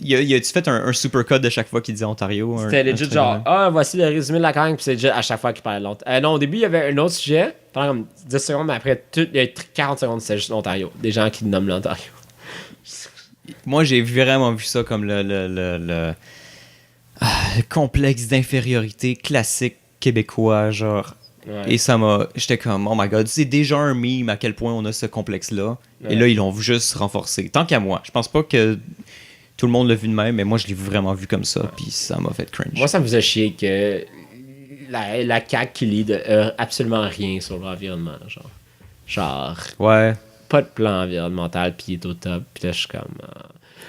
Y a-tu fait un super code de chaque fois qu'il disait Ontario? C'était legit genre, voici le résumé de la campagne, puis c'est legit à chaque fois qu'il parlait de l'Ontario. Non, au début, il y avait un autre sujet, pendant comme 10 secondes, mais après, il y a 40 secondes, c'est juste l'Ontario. Des gens qui nomment l'Ontario. Moi, j'ai vraiment vu ça comme le complexe d'infériorité classique québécois, genre. Ouais. Et j'étais comme, oh my god, c'est déjà un meme à quel point on a ce complexe-là. Ouais. Et là, ils l'ont juste renforcé. Tant qu'à moi, je pense pas que tout le monde l'a vu de même, mais moi, je l'ai vraiment vu comme ça, puis ça m'a fait cringe. Moi, ça me faisait chier que la CAQ qui lead absolument rien sur l'environnement, genre Ouais. pas de plan environnemental, puis il est au top, puis là, je suis comme...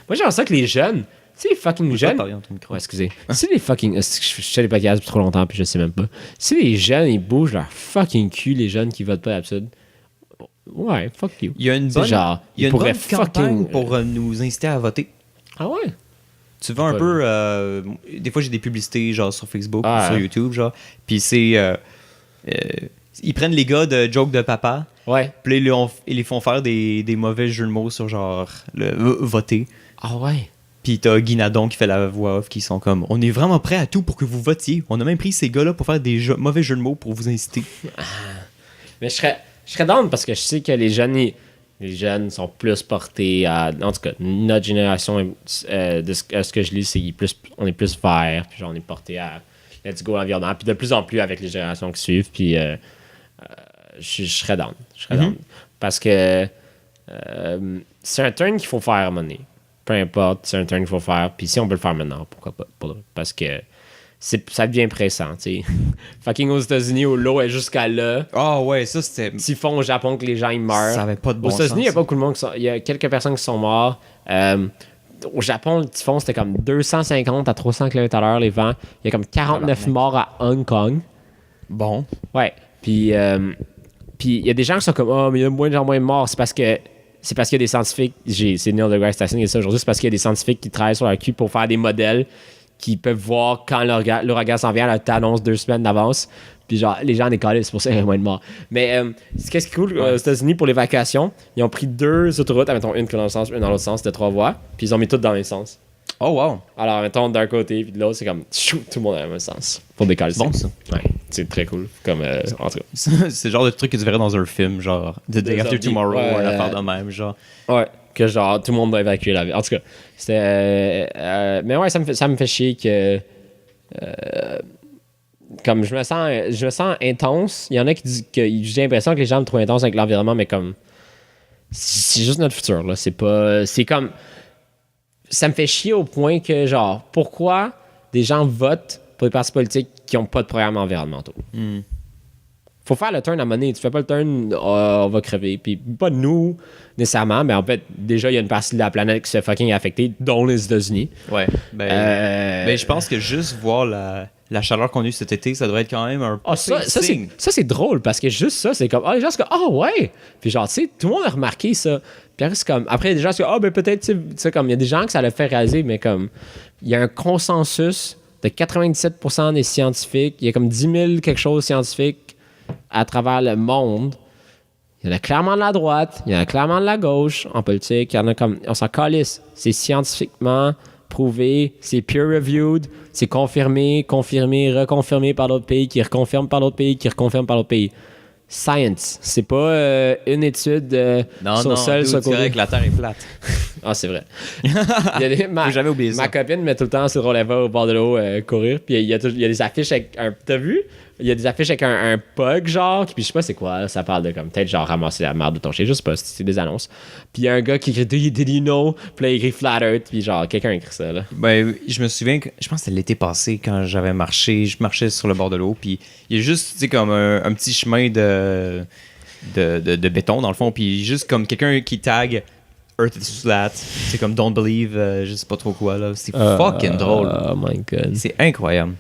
Moi, j'ai l'impression que les jeunes, tu sais, les fucking jeunes... Ouais, excusez. Si les fucking... Je fais les podcasts depuis trop longtemps, puis je sais même pas. Si les jeunes, ils bougent leur fucking cul, les jeunes qui votent pas d'habitude, ouais, fuck you. Il y a une bonne, genre, il y a une bonne campagne pour nous inciter à voter. Ah ouais? Tu vas un peu... des fois, j'ai des publicités genre sur Facebook ou sur YouTube, genre. Puis c'est... ils prennent les gars de Joke de Papa. Ouais. Puis ils les font faire des mauvais jeux de mots sur genre le voter. Ah ouais? Puis t'as Guy Nadon qui fait la voix off qui sont comme on est vraiment prêt à tout pour que vous votiez. On a même pris ces gars-là pour faire des mauvais jeux de mots pour vous inciter. Mais je serais down parce que je sais que les jeunes sont plus portés à... En tout cas, notre génération, de ce que je lis, c'est on est plus vert, puis genre on est porté à let's go l'environnement, puis de plus en plus avec les générations qui suivent, puis je serais down. Parce que c'est un turn qu'il faut faire à un moment donné. Peu importe, c'est un turn qu'il faut faire, puis si on peut le faire maintenant, pourquoi pas? Parce que ça devient pressant, tu sais. Fucking aux États-Unis, où l'eau est jusqu'à là. Ah ouais, ça c'était... Typhon au Japon que les gens ils meurent. Ça avait pas de bon sens. Aux États-Unis, il y a pas beaucoup de monde il y a quelques personnes qui sont mortes. Au Japon, le typhon, c'était comme 250 à 300 km/h les vents. Il y a comme 49 morts à Hong Kong. Bon. Ouais. Puis il y a des gens qui sont comme mais il y a moins de gens moins morts. C'est parce qu'il y a des scientifiques. C'est Neil deGrasse Tyson qui dit ça aujourd'hui. C'est parce qu'il y a des scientifiques qui travaillent sur leur cul pour faire des modèles qui peuvent voir quand l'ouragan s'en vient, elle t'annonce 2 semaines d'avance. Puis genre, les gens décollent, c'est pour ça qu'il y a moins de morts. Mais qu'est-ce qui est cool aux États-Unis pour l'évacuation, ils ont pris 2 autoroutes, mettons une dans le sens, une dans l'autre sens, de 3 voies, puis ils ont mis toutes dans le même sens. Oh wow. Alors, mettons d'un côté, puis de l'autre, c'est comme tout le monde dans le même sens. Pour décoller. Bon ça. Ouais, c'est très cool. Comme, en tout cas. C'est le genre de truc que tu verrais dans un film, genre The Day After Tomorrow, ou une affaire de même, genre. Ouais. Que genre tout le monde doit évacuer la ville. En tout cas, c'était... mais ouais, ça me fait chier que... comme je me sens intense. Il y en a qui disent que j'ai l'impression que les gens me trouvent intense avec l'environnement, mais comme... C'est juste notre futur, là. C'est comme... Ça me fait chier au point que, genre, pourquoi des gens votent pour des partis politiques qui n'ont pas de programme environnementaux? Faut faire le turn à monnaie. Tu fais pas le turn, on va crever. Puis pas nous, nécessairement, mais en fait, déjà, il y a une partie de la planète qui se fait fucking affecter, dont les États-Unis. Ouais. Ben, je pense que juste voir la chaleur qu'on a eue cet été, ça devrait être quand même un ça c'est drôle, parce que juste ça, c'est comme, les gens, c'est comme, ouais! Puis genre, tu sais, tout le monde a remarqué ça. Puis après, c'est comme, après, des gens, c'est comme, ben peut-être, tu sais, comme, il y a des gens que ça l'a fait raser, mais comme, il y a un consensus de 97% des scientifiques, il y a comme 10 000 quelque chose scientifiques à travers le monde. Il y en a clairement de la droite, il y en a clairement de la gauche en politique, il y en a comme, on s'en calisse. C'est scientifiquement prouvé, c'est peer-reviewed, c'est confirmé, reconfirmé par d'autres pays, qui reconfirme par d'autres pays, qui reconfirme par d'autres pays. Science, c'est pas une étude sur seul sur côté. Que la Terre est plate. Ah, c'est vrai. Faut jamais oublier ça. Ma copine met tout le temps sur Roleva au bord de l'eau courir, puis il y a des affiches avec un... T'as vu? Il y a des affiches avec un pug, genre, puis je sais pas c'est quoi, là, ça parle de comme peut-être genre ramasser la merde de ton chien, je sais pas, c'est des annonces. Puis il y a un gars qui écrit Did you know? Puis là, il écrit Flat Earth, puis genre quelqu'un écrit ça, là. Ben, je me souviens que, je pense que c'était l'été passé quand je marchais sur le bord de l'eau, puis il y a juste, tu sais, comme un petit chemin de béton, dans le fond, puis juste comme quelqu'un qui tag Earth is flat, c'est comme Don't Believe, je sais pas trop quoi, là. C'est fucking drôle. Oh my god. C'est incroyable.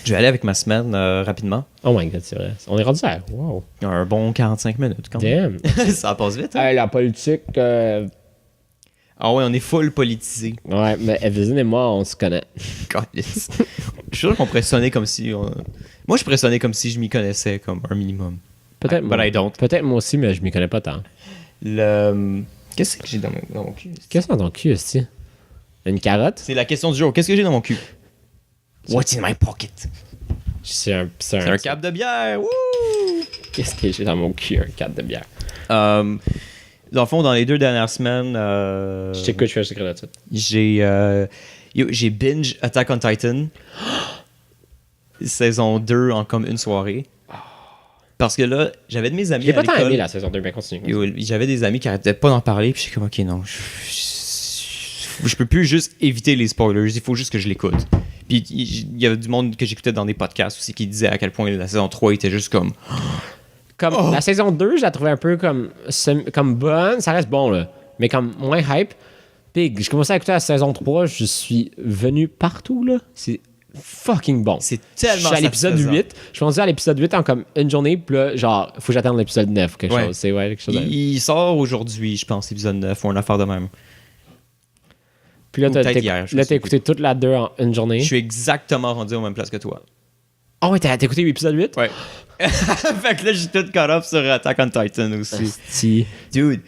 Je vais aller avec ma semaine rapidement. Oh my god, c'est vrai. On est rendu à... Wow. Un bon 45 minutes quand même. Damn. Ça passe vite. Hein? Hey, la politique... Ah ouais, on est full politisé. Ouais, mais Evelyn et moi, on se connaît. Je suis sûr qu'on pourrait sonner comme si... Moi, je pourrais sonner comme si je m'y connaissais comme un minimum. Peut-être But I don't. Peut-être moi aussi, mais je m'y connais pas tant. Qu'est-ce que j'ai dans mon cul? Qu'est-ce que dans ton cul, est-ce une carotte? C'est la question du jour. Qu'est-ce que j'ai dans mon cul? What's in my pocket? C'est un cap de bière. Woo! Qu'est-ce que j'ai dans mon cul? Un cap de bière. Dans le fond, dans les 2 dernières semaines... je t'écoute, je fais le secret là-dessus. J'ai binge Attack on Titan. Saison 2 en comme une soirée. Parce que là, j'avais de mes amis J'ai pas tant aimé la saison 2, mais continue. J'avais des amis qui arrêtaient pas d'en parler, puis je suis comme, ok, non, je peux plus juste éviter les spoilers, il faut juste que je l'écoute. Puis il y avait du monde que j'écoutais dans des podcasts aussi qui disait à quel point la saison 3 était juste comme... La saison 2, je la trouvais un peu comme bonne, ça reste bon, là, mais comme moins hype. Puis je commençais à écouter la saison 3, je suis venu partout, là. C'est fucking bon. C'est tellement Je suis à l'épisode 8. Je suis rendu à l'épisode 8 en comme une journée, puis là, genre, faut que j'attende l'épisode 9 ou quelque chose. C'est quelque chose. Il sort aujourd'hui, je pense, l'épisode 9 ou une affaire de même. Puis là, t'as écouté toute la 2 en une journée. Je suis exactement rendu aux mêmes places que toi. Ah ouais, t'as écouté l'épisode 8? Ouais. Fait que là, j'ai tout caught up sur Attack on Titan aussi. Dude.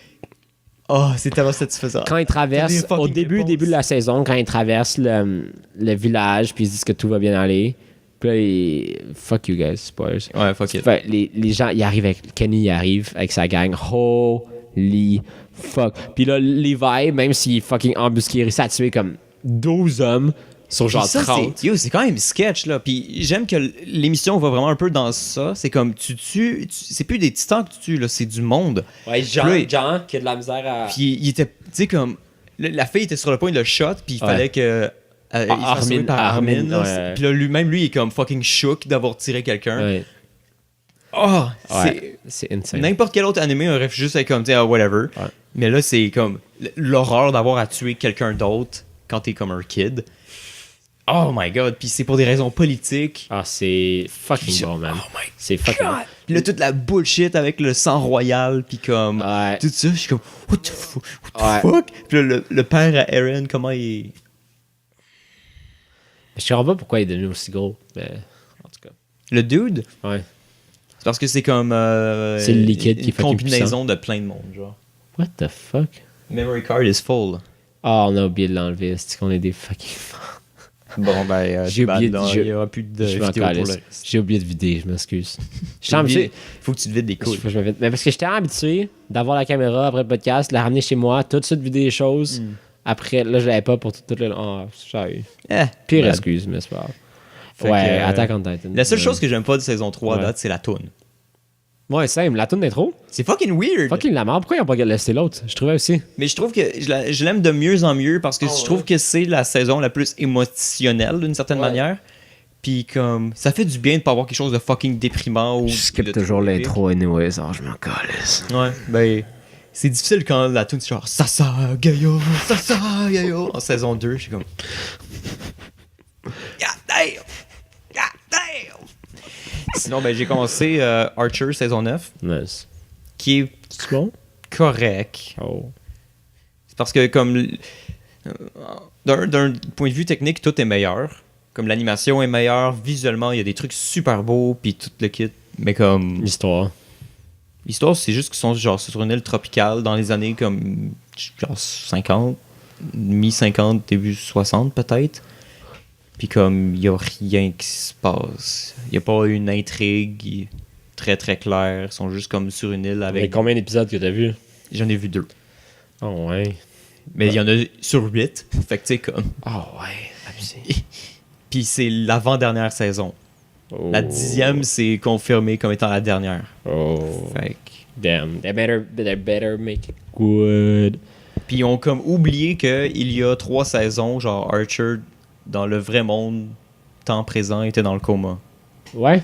Oh, c'est tellement satisfaisant. Quand ils traversent, au début de la saison, quand ils traversent le village, puis ils disent que tout va bien aller, puis là, fuck you guys, spoilers. Ouais, fuck it. Fait, les gens, ils arrivent Kenny arrive avec sa gang. Holy fuck. Puis là, Levi, même s'il est fucking embusqué, il réussit à tuer comme 12 hommes sur genre 30. C'est quand même sketch, là. Puis j'aime que l'émission va vraiment un peu dans ça. C'est comme, tu tues, c'est plus des titans que tu tues, là, c'est du monde. Ouais, Jean qui a de la misère à... Puis il était, tu sais, comme, la fille était sur le point de le shot, puis il fallait que... il fasse sauver par Armin. Puis là, lui, il est comme fucking shook d'avoir tiré quelqu'un. Ouais. Oh, c'est insane. N'importe quel autre animé aurait juste être comme, tu sais, whatever. Ouais. Mais là, c'est comme l'horreur d'avoir à tuer quelqu'un d'autre quand t'es comme un kid. Oh my god. Puis c'est pour des raisons politiques. Ah, c'est fucking bon, man. Oh my c'est fucking bon. Puis là, toute la bullshit avec le sang royal, puis comme... Tout ça, je suis comme, what the fuck? Puis là, le père à Eren, comment il... Je sais pas pourquoi il est devenu aussi gros, mais en tout cas. Le dude? Ouais. C'est parce que c'est comme... c'est le liquide qui fait une combinaison de plein de monde, genre. What the fuck? Memory card is full. Ah, on a oublié de l'enlever. C'est qu'on est des fucking... Bon, ben, j'ai oublié de... Il n'y aura plus de vidéo pour le reste. J'ai oublié de vider, je m'excuse. Faut que tu te vides des couilles. Mais parce que j'étais habitué d'avoir la caméra après le podcast, la ramener chez moi, tout de suite vider les choses. Après, là, je l'avais pas pour tout le... Oh, pire excuse, mais c'est pas grave. Ouais, Attack on Titan. La seule chose que j'aime pas de saison 3 date, c'est la toune. Ouais, Sam, la toune d'intro. C'est fucking weird. Fucking la merde. Pourquoi ils ont pas laissé l'autre? Je trouvais aussi. Mais je trouve que je l'aime de mieux en mieux parce que je trouve que c'est la saison la plus émotionnelle d'une certaine manière. Puis comme, ça fait du bien de pas avoir quelque chose de fucking déprimant. Ou je skip toujours l'intro anyways. Oh, je m'en calisse. Ouais, ben... C'est difficile quand la tune c'est genre Sasa Gayo. En saison 2, je suis comme... God damn! Sinon, ben, j'ai commencé Archer saison 9. Nice. Qui est bon? Correct. Oh. C'est parce que comme... d'un point de vue technique, tout est meilleur. Comme l'animation est meilleure, visuellement, il y a des trucs super beaux, puis tout le kit. Mais comme... L'histoire, c'est juste qu'ils sont genre sur une île tropicale dans les années comme genre 50, mi-50, début 60 peut-être. Puis comme il n'y a rien qui se passe. Il n'y a pas une intrigue très très claire. Ils sont juste comme sur une île avec... Mais combien d'épisodes que t'as vu? J'en ai vu 2. Oh ouais. Mais il y en a sur 8. Fait que tu sais comme... Oh ouais, abusé. Puis c'est l'avant-dernière saison. Oh. La 10e, c'est confirmé comme étant la dernière. Oh. Fait que... Damn, they better make it good. Puis ils ont comme oublié qu'il y a 3 saisons, genre Archer, dans le vrai monde, temps présent, était dans le coma. Ouais.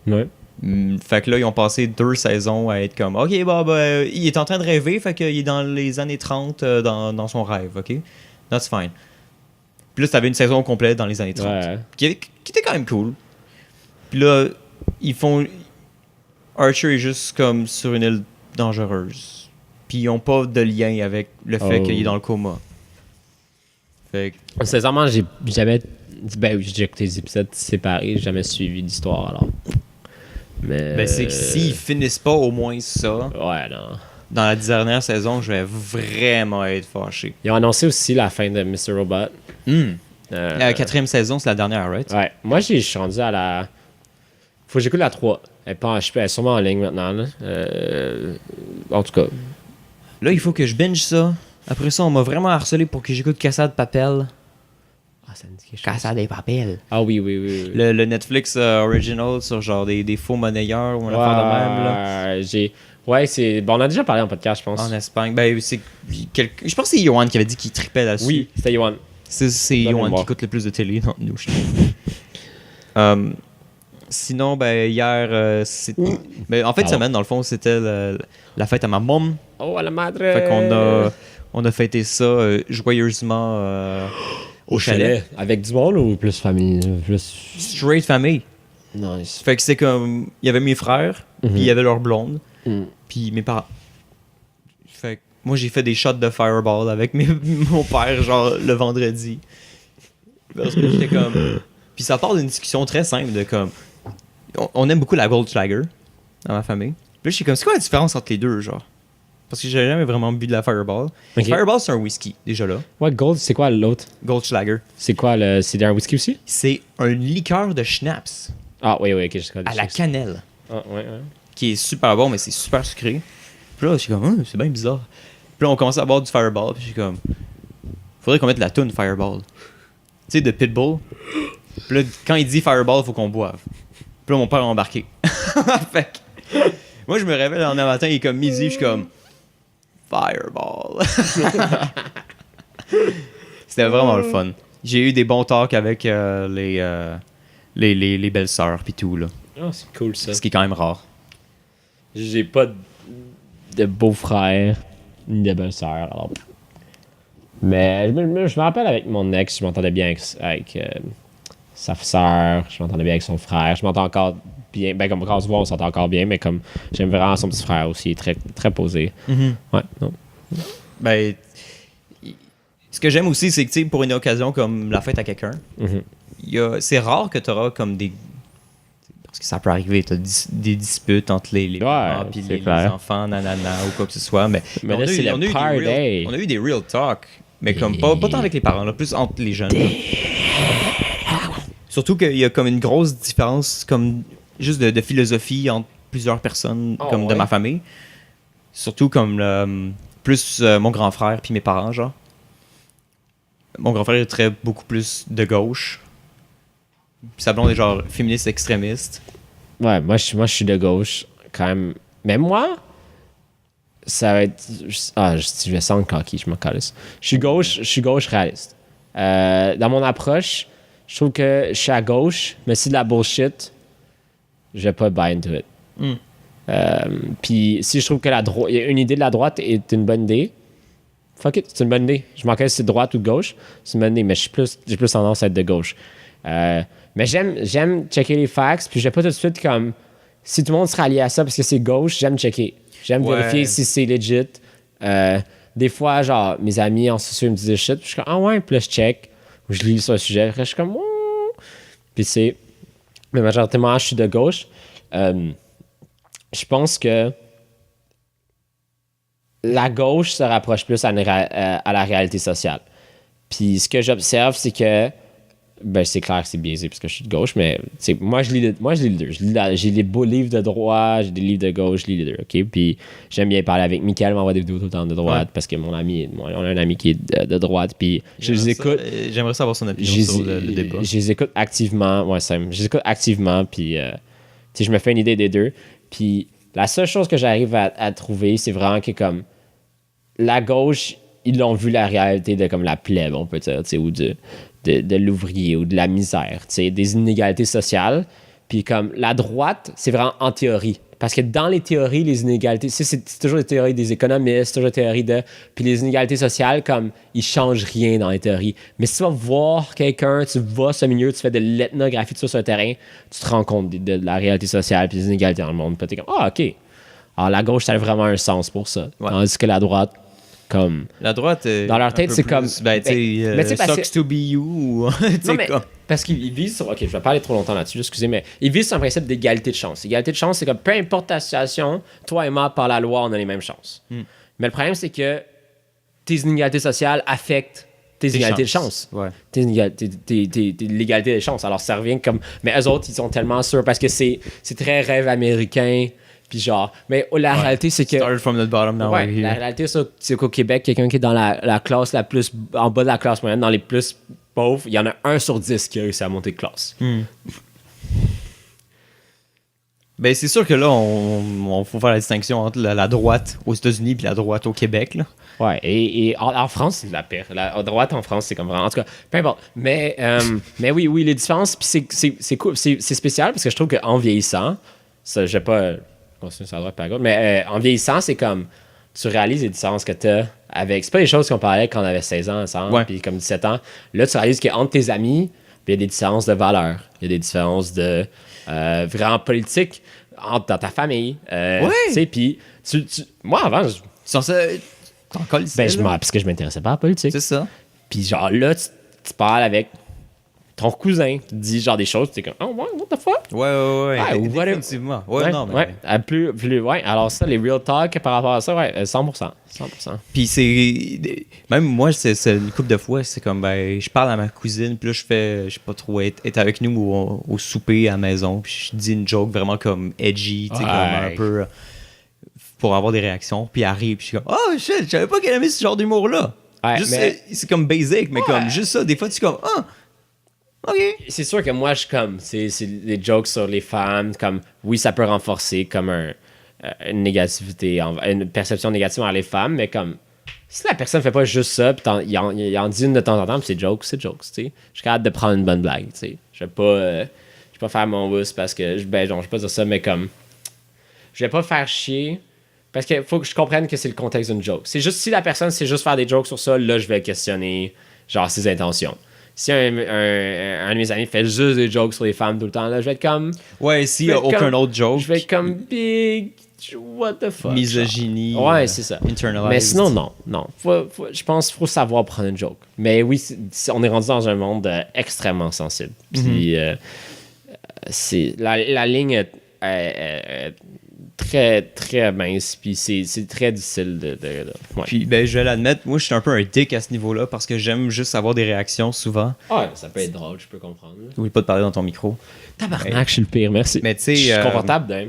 Fait que là, ils ont passé 2 saisons à être comme, ok, bah, il est en train de rêver, fait qu'il est dans les années 30 dans son rêve, ok? That's fine. Puis là, t'avais une saison complète dans les années 30. Ouais. Qui était quand même cool. Puis là, ils font... Archer est juste comme sur une île dangereuse. Puis ils ont pas de lien avec le fait qu'il est dans le coma. Fait que... Sincèrement, j'ai jamais... Ben oui, j'ai écouté des épisodes séparés, j'ai jamais suivi l'histoire, alors... Mais... Ben c'est que s'ils finissent pas au moins ça... Ouais, non. Dans la dernière saison, je vais vraiment être fâché. Ils ont annoncé aussi la fin de Mr. Robot. La 4e saison, c'est la dernière, right? Ouais. Moi, je suis rendu à la... Faut que j'écoute la 3. Elle est sûrement en ligne maintenant. Là. En tout cas. Là, il faut que je binge ça. Après ça, on m'a vraiment harcelé pour que j'écoute Casa de Papel. Ah, ça me dit quelque chose. Casa de Papel. Ah oui. Le Netflix original sur genre des faux monnayeurs ou une affaire de même. Là. Ouais, c'est. Bon, on a déjà parlé en podcast, je pense. En Espagne. Ben, je pense que c'est Johan qui avait dit qu'il tripait là-dessus. Oui, c'était Johan. C'est Johan qui écoute le plus de télé dans nous, je trouve. Sinon, ben, hier, ben, en fait, de semaine, dans le fond, c'était la fête à ma mom. Oh, à la madre! Fait qu'on a fêté ça joyeusement au chalet. Avec du monde ou plus famille? Straight famille. Nice. Fait que c'est comme... Il y avait mes frères, puis il y avait leur blonde, puis mes parents. Fait que moi, j'ai fait des shots de Fireball avec mon père, genre, le vendredi. Parce que j'étais comme... Puis ça part d'une discussion très simple de comme... On aime beaucoup la Goldschlager dans ma famille. Puis là, je suis comme, c'est quoi la différence entre les deux, genre? Parce que j'ai jamais vraiment bu de la Fireball. Okay. Fireball, c'est un whisky, déjà là. Ouais, Gold, c'est quoi l'autre? Goldschlager. C'est quoi, c'est un whisky aussi? C'est un liqueur de schnapps. Ah oui, ok, je connais. À la cannelle. Ah, ouais. Qui est super bon, mais c'est super sucré. Puis là, je suis comme, c'est bien bizarre. Puis là, on commence à boire du Fireball, puis je suis comme, faudrait qu'on mette la toune Fireball. Tu sais, de Pitbull. Puis là, quand il dit Fireball, il faut qu'on boive. Puis là, mon père a embarqué. Fait que, moi, je me réveille le lendemain matin, il est comme midi, je suis comme, Fireball. C'était vraiment le fun. J'ai eu des bons talks avec les belles-sœurs pis tout, là. Oh, c'est cool, ça. Ce qui est quand même rare. J'ai pas de beau-frère ni de belle-sœur, alors... Mais je me rappelle avec mon ex, je m'entendais bien avec sa sœur, je m'entendais bien avec son frère, je m'entends encore bien, ben comme quand on se voit on s'entend encore bien, mais comme j'aime vraiment son petit frère aussi, très, très posé. Ouais, non. Ben, ce que j'aime aussi, c'est que, tu sais, pour une occasion comme la fête à quelqu'un, c'est rare que tu auras comme des... Parce que ça peut arriver, tu as des disputes entre les parents et les enfants, nanana, ou quoi que ce soit, mais là, c'est le party. On a eu des real talk, mais comme pas tant avec les parents, là, plus entre les jeunes. Surtout qu'il y a comme une grosse différence, comme juste de philosophie entre plusieurs personnes, de ma famille. Surtout comme plus mon grand frère puis mes parents, genre. Mon grand frère est beaucoup plus de gauche. Puis sa blonde est genre féministe extrémiste. Ouais, moi je suis de gauche, quand même. Mais moi, ça va être... je vais sans cocky, je m'en calisse. Je suis gauche réaliste. Dans mon approche, je trouve que je suis à gauche, mais c'est de la bullshit, je vais pas buy into it. Puis si je trouve que une idée de la droite est une bonne idée, fuck it, c'est une bonne idée. Je m'en calisse si c'est droite ou de gauche, c'est une bonne idée, mais j'ai plus tendance à être de gauche. Mais j'aime checker les facts, puis je vais pas tout de suite comme... Si tout le monde se rallie à ça parce que c'est gauche, j'aime checker. J'aime vérifier si c'est legit. Des fois, genre, mes amis en sociaux me disent shit, puis je suis comme, ah ouais, puis là, je check, ou je lis sur le sujet, après, je suis comme, puis c'est... Mais majoritairement, je suis de gauche. Je pense que la gauche se rapproche plus à la réalité sociale. Puis ce que j'observe, c'est que ben c'est clair que c'est biaisé parce que je suis de gauche, mais moi je lis les deux. J'ai des beaux livres de droite, j'ai des livres de gauche, je lis les deux, ok? Puis j'aime bien parler avec Mickaël, m'envoie des vidéos tout le temps de droite parce que on a un ami qui est de droite, puis je les écoute. J'aimerais savoir son opinion sur le débat. Je les écoute activement, puis je me fais une idée des deux. Puis la seule chose que j'arrive à trouver, c'est vraiment que comme la gauche, ils l'ont vu la réalité de comme la plèbe, on peut dire, ou de l'ouvrier ou de la misère, des inégalités sociales. Puis comme la droite, c'est vraiment en théorie. Parce que dans les théories, les inégalités, c'est toujours les théories des économistes, toujours les théories de... Puis les inégalités sociales, comme, ils changent rien dans les théories. Mais si tu vas voir quelqu'un, tu vas ce milieu, tu fais de l'ethnographie sur le terrain, tu te rends compte de la réalité sociale puis des inégalités dans le monde. Puis t'es comme, OK. Alors la gauche, ça a vraiment un sens pour ça. Ouais. Tandis que la droite... Comme la droite dans leur tête c'est plus, comme sucks to be you non, mais, parce qu'ils visent sur je vais pas aller trop longtemps là-dessus, excusez, mais ils visent sur un principe d'égalité de chance. Égalité de chance, c'est comme peu importe ta situation, toi et moi par la loi on a les mêmes chances. Mais le problème c'est que tes inégalités sociales affectent tes inégalités de chance. Ouais. Tes l'égalité des chances. Alors ça revient comme mais eux autres ils sont tellement sûrs parce que c'est très rêve américain. Puis genre, mais la réalité, c'est que... Start from the bottom now. Ouais, la réalité, c'est qu'au Québec, quelqu'un qui est dans la classe la plus... En bas de la classe moyenne, dans les plus pauvres, il y en a 1 sur 10 qui a réussi à monter de classe. Ben, c'est sûr que là, on faut faire la distinction entre la droite aux États-Unis et la droite au Québec, là. Ouais, et en France, c'est la pire. La droite en France, c'est comme vraiment. En tout cas, peu importe. Mais oui, les différences, puis c'est cool, c'est spécial parce que je trouve qu'en vieillissant, ça, je vais pas continuer sur la droite par la gauche, mais en vieillissant, c'est comme tu réalises les différences que tu as avec. C'est pas les choses qu'on parlait quand on avait 16 ans ensemble, puis comme 17 ans. Là, tu réalises qu'entre tes amis, il y a des différences de valeurs, il y a des différences de vraiment politiques dans ta famille. Tu sais, puis moi, avant, T'en colles, parce que je m'intéressais pas à la politique. C'est ça. Puis genre là, tu parles avec ton cousin, tu te dis genre des choses, tu es comme « Oh, ouais, what the fuck? » Ouais, ou whatever. Effectivement. Ouais. Plus, alors ça, les real talk par rapport à ça, 100%. Puis c'est... Même moi, c'est une couple de fois, c'est comme, ben, je parle à ma cousine, puis là, je sais pas trop, être avec nous au souper à la maison, puis je dis une joke vraiment comme edgy, tu sais, comme un peu... pour avoir des réactions, puis elle arrive, puis je suis comme « Oh shit, je savais pas qu'elle aimait ce genre d'humour-là! Ouais, » c'est comme basic, mais comme juste ça, des fois, tu es comme « Ah! » OK. C'est sûr que moi, je suis comme, c'est des jokes sur les femmes, comme, oui, ça peut renforcer comme une négativité, une perception négative envers les femmes, mais comme, si la personne fait pas juste ça, puis il en dit une de temps en temps, puis c'est jokes, tu sais. Je suis capable de prendre une bonne blague, tu sais. Je vais pas faire mon wuss parce que, je vais pas dire ça, mais comme, je vais pas faire chier, parce qu'il faut que je comprenne que c'est le contexte d'une joke. C'est juste, si la personne sait juste faire des jokes sur ça, là, je vais questionner, genre, ses intentions. Si un de mes amis fait juste des jokes sur les femmes tout le temps, là, je vais être comme... Ouais, s'il n'y a aucun autre joke... Je vais être comme big... What the fuck? Misogynie. Ouais, c'est ça. Internalized. Mais sinon, non. Je pense qu'il faut savoir prendre une joke. Mais oui, on est rendu dans un monde extrêmement sensible. Puis c'est la ligne est très, très mince, puis c'est très difficile de ouais. Puis, ben, je vais l'admettre, moi, je suis un peu un dick à ce niveau-là, parce que j'aime juste avoir des réactions souvent. Ouais, ça peut être drôle, je peux comprendre. Oublie pas de parler dans ton micro. Tabarnak, je suis le pire, merci. Mais tu sais... Je suis confortable d'un.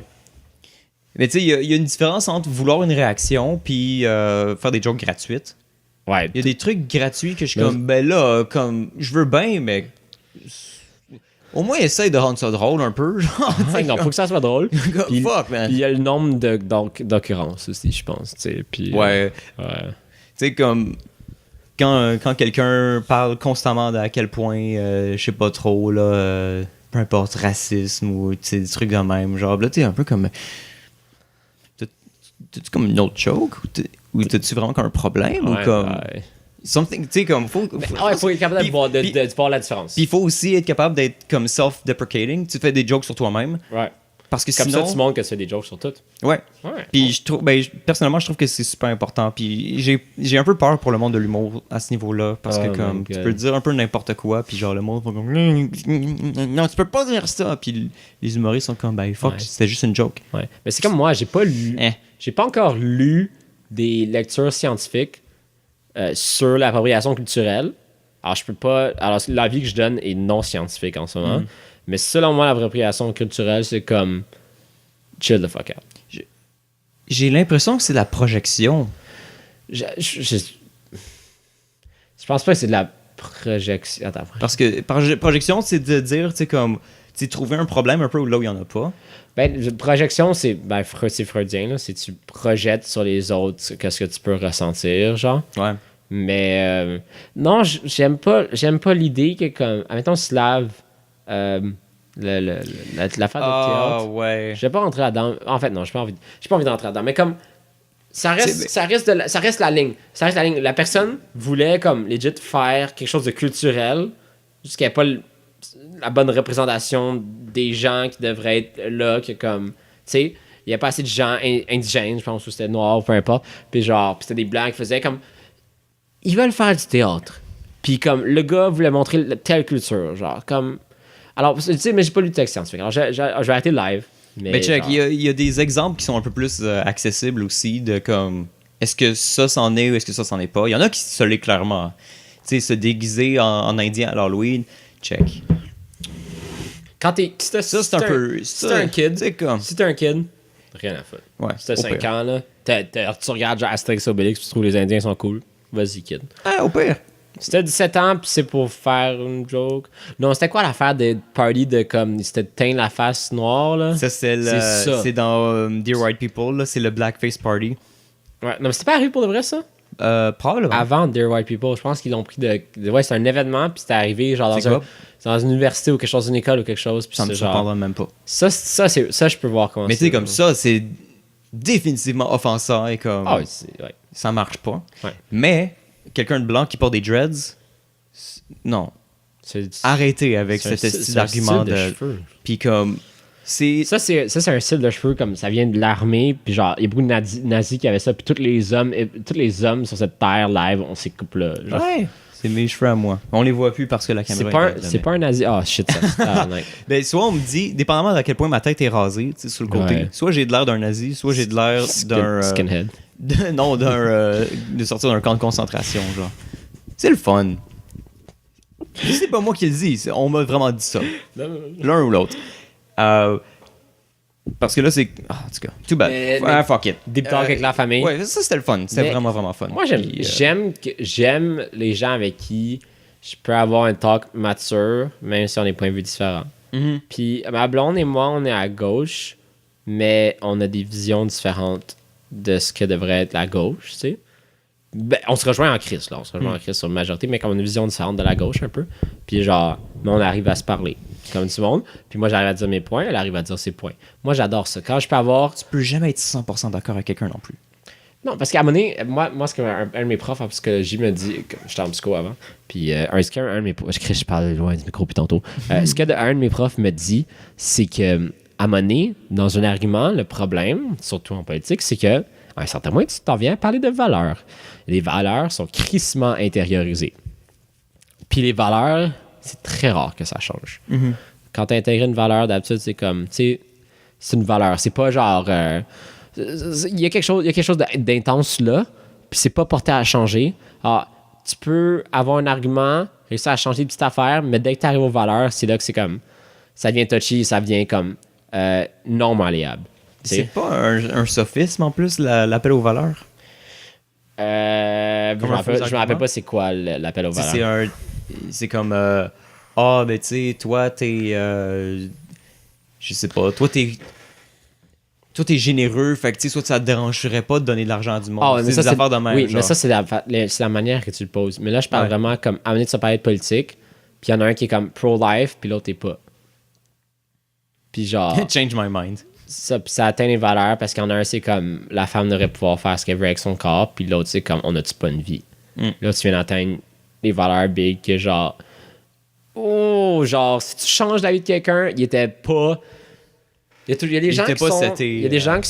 Mais tu sais, il y a une différence entre vouloir une réaction puis faire des jokes gratuites. Ouais. Il y a des trucs gratuits que je suis comme, ben là, comme, je veux bien, mais... Au moins, essaye de rendre ça drôle un peu. Genre, non, faut que ça soit drôle. Puis, fuck, man. Il y a le nombre d'occurrences aussi, je pense. Puis, ouais. Tu sais, comme quand quelqu'un parle constamment d'à quel point, je sais pas trop, là, peu importe, racisme ou des trucs de même. Genre, là, t'es un peu comme. T'as-tu comme une autre joke? Ou t'as-tu vraiment comme un problème? Ou comme. Something, tu sais, comme, faut être capable de voir la différence. Puis il faut aussi être capable d'être comme self-deprecating. Tu fais des jokes sur toi-même. Ouais. Parce que comme sinon... ça, tu montres que tu fais des jokes sur tout. Ouais. Puis je trouve, personnellement, je trouve que c'est super important. Puis j'ai un peu peur pour le monde de l'humour à ce niveau-là. Parce que comme, tu peux dire un peu n'importe quoi. Puis genre, le monde va comme, non, tu peux pas dire ça. Puis les humoristes sont comme, ben fuck, c'était juste une joke. Ouais. Mais c'est comme moi, j'ai pas encore lu des lectures scientifiques sur l'appropriation culturelle. Alors, je peux pas. Alors, l'avis que je donne est non scientifique en ce moment. Mais selon moi, l'appropriation culturelle, c'est comme chill the fuck out. J'ai l'impression que c'est de la projection. Je pense pas que c'est de la projection. Attends. Parce que projection, c'est de dire, tu sais, comme, tu trouver un problème un peu là où il y en a pas. Ben, projection, c'est freudien, là. C'est tu projettes sur les autres qu'est-ce que tu peux ressentir, genre. Ouais. Mais non, j'aime pas l'idée que comme admettons Slave l'affaire de théâtre. Ouais. Je vais pas rentrer là-dedans. En fait non, j'ai pas envie d'entrer là-dedans, mais comme ça reste la ligne. Ça reste la ligne. La personne voulait comme legit faire quelque chose de culturel jusqu'à n'y ait pas la bonne représentation des gens qui devraient être là, que comme tu sais, il y a pas assez de gens indigènes, je pense, ou c'était noir, peu importe. Puis genre, c'était des blancs qui faisaient comme ils veulent faire du théâtre. Puis comme le gars voulait montrer telle culture, genre comme. Alors, tu sais, mais j'ai pas lu de texte scientifique. Alors, je vais arrêter le live. Mais check, genre... il y a des exemples qui sont un peu plus accessibles aussi de comme. Est-ce que ça c'en est ou est-ce que ça c'en est pas? Il y en a qui se l'est clairement. Tu sais, se déguiser en indien à l'Halloween, check. Quand t'es. Ça, c'est un peu. Si t'es un kid. C'est comme. Si t'es un kid, rien à foutre. Ouais. Si t'as 5 ans, là, tu regardes genre Astérix Obélix, tu trouves les Indiens sont cool. Vas-y, kid. Ah, au pire. C'était 17 ans, puis c'est pour faire une joke. Non, c'était quoi l'affaire de party de comme. C'était de teindre la face noire, là? Ça, c'est dans Dear White People, là. C'est le Blackface Party. Ouais, non, mais c'était pas arrivé pour de vrai, ça? Probablement. Avant Dear White People, je pense qu'ils l'ont pris de. Ouais, c'est un événement, puis c'était arrivé genre dans une université ou quelque chose, une école ou quelque chose. Puis ça me surprendra même pas. Ça, je peux voir comment. Mais tu sais, comme ça, c'est définitivement offensant et comme. Ah oui, ça marche pas. Ouais. Mais quelqu'un de blanc qui porte des dreads, non. Arrêtez avec cet style d'argument de cheveux. Puis comme. Ça, c'est un style de cheveux comme ça vient de l'armée, puis genre, il y a beaucoup de nazis qui avaient ça, puis tous les hommes sur cette terre live ont ces coupes-là. Genre. Ouais, c'est mes cheveux à moi. On les voit plus parce que la caméra c'est pas un nazi. Ah, shit, ça. Ben, soit on me dit, dépendamment de à quel point ma tête est rasée, tu sais, sur le côté, soit j'ai de l'air d'un nazi, soit j'ai de l'air d'un. Skinhead. Non, de sortir d'un camp de concentration, genre. C'est le fun. C'est pas moi qui le dis, on m'a vraiment dit ça. L'un ou l'autre. Parce que là, c'est. En tout cas, too bad. Fuck it. Deep talk avec la famille. Ouais, ça c'était le fun. C'était vraiment, vraiment fun. Moi, j'aime les gens avec qui je peux avoir un talk mature, même si on a des points de vue différents. Mm-hmm. Puis ma blonde et moi, on est à gauche, mais on a des visions différentes de ce que devrait être la gauche, tu sais. Ben, on se rejoint en crise, là. On se rejoint en crise sur la majorité, mais comme on a une vision différente de la gauche un peu. Puis genre, mais on arrive à se parler. Comme tout le monde. Puis moi, j'arrive à dire mes points, elle arrive à dire ses points. Moi, j'adore ça. Quand je peux avoir. Tu peux jamais être 100% d'accord avec quelqu'un non plus. Non, parce qu'à un moment donné, moi ce qu'un de mes profs en psychologie me dit, j'étais en psycho avant, puis un de mes profs, je parle loin du micro puis tantôt. Ce qu'un de mes profs me dit, c'est que à un moment donné, dans un argument, le problème, surtout en politique, c'est que à un certain moment, tu t'en viens à parler de valeurs. Les valeurs sont crissement intériorisées. Puis les valeurs, c'est très rare que ça change. Mm-hmm. Quand tu intègres une valeur, d'habitude, c'est comme, tu sais, c'est une valeur. C'est pas genre... il y a quelque chose d'intense là, puis c'est pas porté à changer. Alors, tu peux avoir un argument, réussir à changer des petites affaires, mais dès que tu arrives aux valeurs, c'est là que c'est comme... Ça devient touchy, ça devient comme non malléable. C'est pas un sophisme en plus, l'appel aux valeurs? Je me rappelle pas c'est quoi l'appel aux valeurs. C'est comme ben tu sais, toi t'es je sais pas, toi t'es généreux, fait que tu sais, soit ça te dérangerait pas de donner de l'argent à du monde. Mais c'est des affaires de même. Oui, genre. mais ça c'est la manière que tu le poses. Mais là je parle vraiment comme amener de se parler de politique, puis il y en a un qui est comme pro-life, puis l'autre est pas. Puis genre change my mind. Ça atteint les valeurs parce qu'il y en a un, c'est comme la femme devrait pouvoir faire ce qu'elle veut avec son corps, puis l'autre, c'est comme on a-tu pas une vie. Là, tu viens d'atteindre les valeurs big que genre, genre, si tu changes la vie de quelqu'un, il était pas. Il y a des gens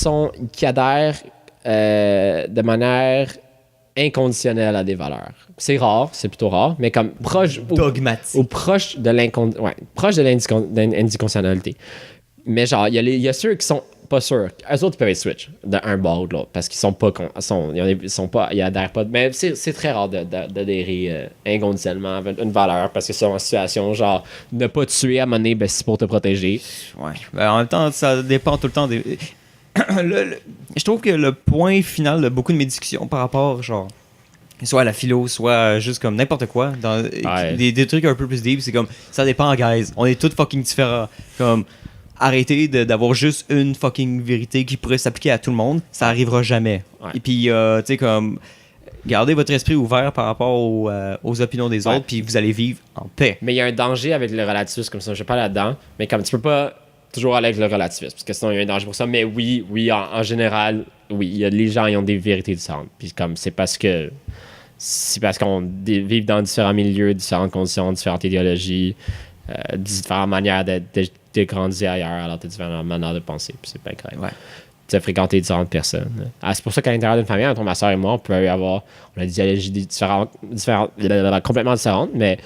qui adhèrent de manière inconditionnelle à des valeurs. C'est rare, c'est plutôt rare, mais comme proche. Dogmatique. Ou proche de l'indiconditionnalité. Mais genre, il y a ceux qui sont pas sûrs. Eux autres, ils peuvent être switch d'un bord ou de l'autre parce qu'ils sont pas. Ils adhèrent pas. Mais c'est très rare d'adhérer inconditionnellement avec une valeur parce que c'est en situation, genre, ne pas tuer à un moment donné, ben, c'est pour te protéger. Ouais. Ben, en même temps, ça dépend tout le temps des. Je trouve que le point final de beaucoup de mes discussions par rapport, genre, soit à la philo, soit juste comme n'importe quoi, dans des trucs un peu plus deep, c'est comme, ça dépend, guys. On est tous fucking différents. Comme. Arrêtez d'avoir juste une fucking vérité qui pourrait s'appliquer à tout le monde, ça arrivera jamais. Ouais. Et puis, tu sais, comme, gardez votre esprit ouvert par rapport aux opinions des autres, puis vous allez vivre en paix. Mais il y a un danger avec le relativisme, comme ça, je ne vais pas là-dedans, mais comme tu peux pas toujours aller avec le relativisme, parce que sinon il y a un danger pour ça. Mais oui, en général, oui, les gens ils ont des vérités différentes. Puis comme, c'est parce qu'on vit dans différents milieux, différentes conditions, différentes idéologies, différentes manières de grandi ailleurs, alors tu as différentes manières de penser, puis c'est pas grave. Ouais. Tu as fréquenté différentes personnes. C'est pour ça qu'à l'intérieur d'une famille, entre ma soeur et moi, on a des idéologies différentes, complètement différentes, mais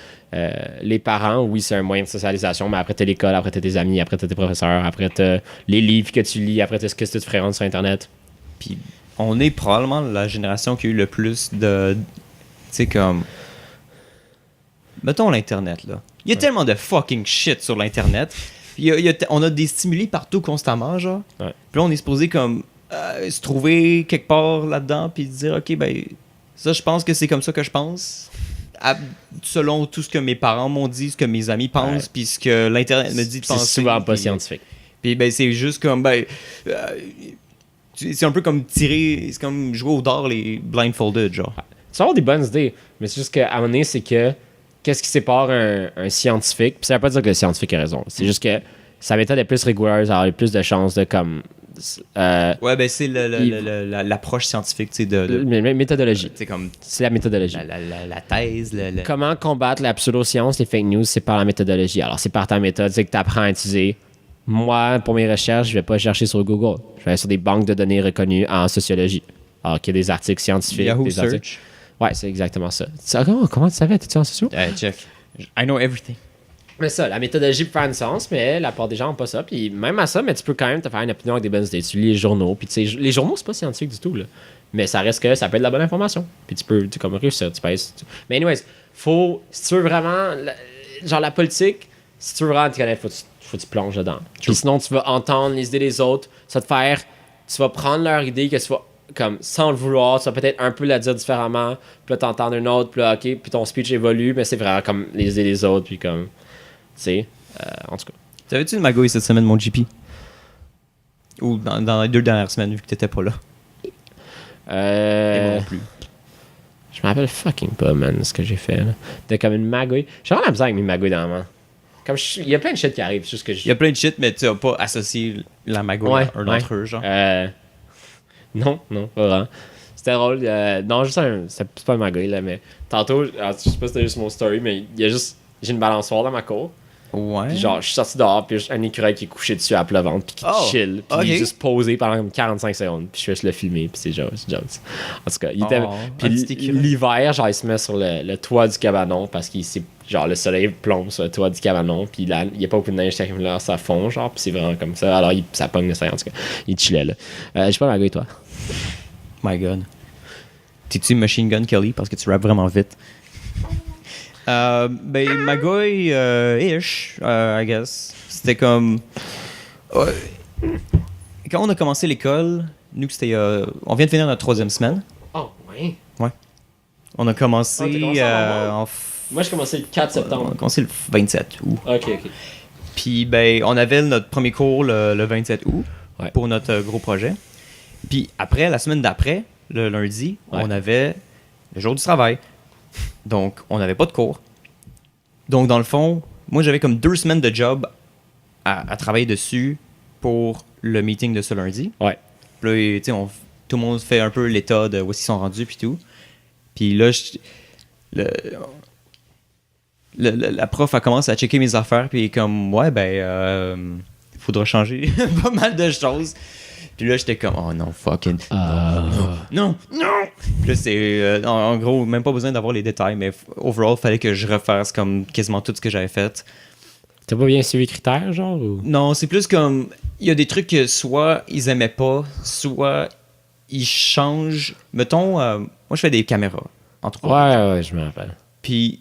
les parents, oui, c'est un moyen de socialisation, mais après t'as l'école, après t'as tes amis, après t'as tes professeurs, après t'as les livres que tu lis, après t'as ce que tu te fréquentes sur Internet. Puis on est probablement la génération qui a eu le plus de... Tu sais, comme... Mettons l'Internet, là. Il y a tellement de fucking shit sur l'Internet. On a des stimuli partout constamment, genre. Ouais. Puis là, on est supposé comme se trouver quelque part là-dedans puis dire, OK, ben, ça, je pense que c'est comme ça que je pense. selon tout ce que mes parents m'ont dit, ce que mes amis pensent, puis ce que l'Internet me dit de penser. C'est souvent pas scientifique. Puis ben, c'est juste comme... c'est un peu comme c'est comme jouer au dard les blindfolded, genre. Tu vas avoir des bonnes idées, mais c'est juste qu'à un moment donné, c'est que qu'est-ce qui sépare un scientifique, puis ça veut pas dire que le scientifique a raison. C'est juste que sa méthode est plus rigoureuse, elle a plus de chances de comme... ouais, ben c'est l'approche scientifique, tu sais, de méthodologie. Comme c'est la méthodologie. La thèse. Comment combattre la pseudo-science, les fake news, c'est par la méthodologie. Alors, c'est par ta méthode, c'est que tu apprends à utiliser. Moi, pour mes recherches, je vais pas chercher sur Google. Je vais aller sur des banques de données reconnues en sociologie. Alors qu'il y a des articles scientifiques. Yahoo des Search. Articles... Ouais, c'est exactement ça. Comment tu savais? T'es-tu en sociaux? Check. I know everything. Mais ça, la méthodologie peut faire une sens, mais la plupart des gens n'ont pas ça. Puis même à ça, mais tu peux quand même te faire une opinion avec des bonnes idées. Tu lis les journaux, puis tu sais, les journaux, c'est pas scientifique du tout, là. Mais ça reste que ça peut être de la bonne information. Puis tu peux, comme réussir, tu pèses. Mais anyways, si tu veux vraiment, genre la politique, si tu veux vraiment te connaître, faut que tu plonges dedans. Puis sinon, tu vas entendre les idées des autres, ça va te faire, tu vas prendre leur idée que tu vas, comme, sans le vouloir, tu vas peut-être un peu la dire différemment, puis là, t'entends une autre, puis là, OK, puis ton speech évolue, mais c'est vraiment comme les idées des autres, puis comme... Tu sais, en tout cas. T'avais-tu une magouille cette semaine, mon GP? Ou dans les 2 dernières semaines, vu que t'étais pas là? Et moi non plus. Je me rappelle fucking pas, man, ce que j'ai fait, là. C'était comme une magouille. J'ai vraiment la misère avec mes magouilles dans la main. Comme il y a plein de shit qui arrivent, juste que il y a plein de shit, mais tu as pas associé la magouille à un d'entre eux, genre? Non, pas vraiment. C'était drôle. Non, juste c'est pas une magouille, là, mais tantôt, alors, je sais pas si c'était juste mon story, mais il y a juste... J'ai une balançoire dans ma cour. Ouais. Puis genre, je suis sorti dehors, puis un écureuil qui est couché dessus à plat ventre, puis qui chill, puis il est juste posé pendant comme 45 secondes, puis je fais juste le filmer, puis c'est genre, en tout cas, il était. Puis l'hiver, genre, il se met sur le toit du cabanon, parce qu'il genre, le soleil plombe sur le toit du cabanon, puis il n'y a pas beaucoup de neige, là, ça fond, genre, puis c'est vraiment comme ça. Alors, ça pogne le soleil, en tout cas. Il chillait, là. Je sais pas, Magouille, toi. My God. T'es-tu Machine Gun Kelly, parce que tu rappes vraiment vite? Ben, magouille, ish, I guess. C'était comme. Quand on a commencé l'école, nous, c'était. On vient de finir notre 3e semaine. Oh, ouais. Ouais. On a commencé. Moi, j'ai commencé le 4 septembre. On a commencé le 27 août. Ok. Puis, ben, on avait notre premier cours le 27 août ouais. Pour notre gros projet. Puis, après, la semaine d'après, le lundi, on avait le jour du travail. Donc, on n'avait pas de cours. Donc, dans le fond, moi, j'avais comme 2 semaines de job à travailler dessus pour le meeting de ce lundi. Ouais. Puis là, tu sais, tout le monde fait un peu l'état de où ils sont rendus, puis tout. Puis là, la prof, elle commence à checker mes affaires, puis comme, ouais, ben, faudra changer pas mal de choses. Puis là, j'étais comme, oh non, fucking. Non. Puis là, c'est. En gros, même pas besoin d'avoir les détails, mais overall, fallait que je refasse comme quasiment tout ce que j'avais fait. T'as pas bien suivi les critères, genre ou... Non, c'est plus comme. Il y a des trucs que soit ils aimaient pas, soit ils changent. Mettons, moi, je fais des caméras, entre autres. Ouais, je me rappelle. Puis,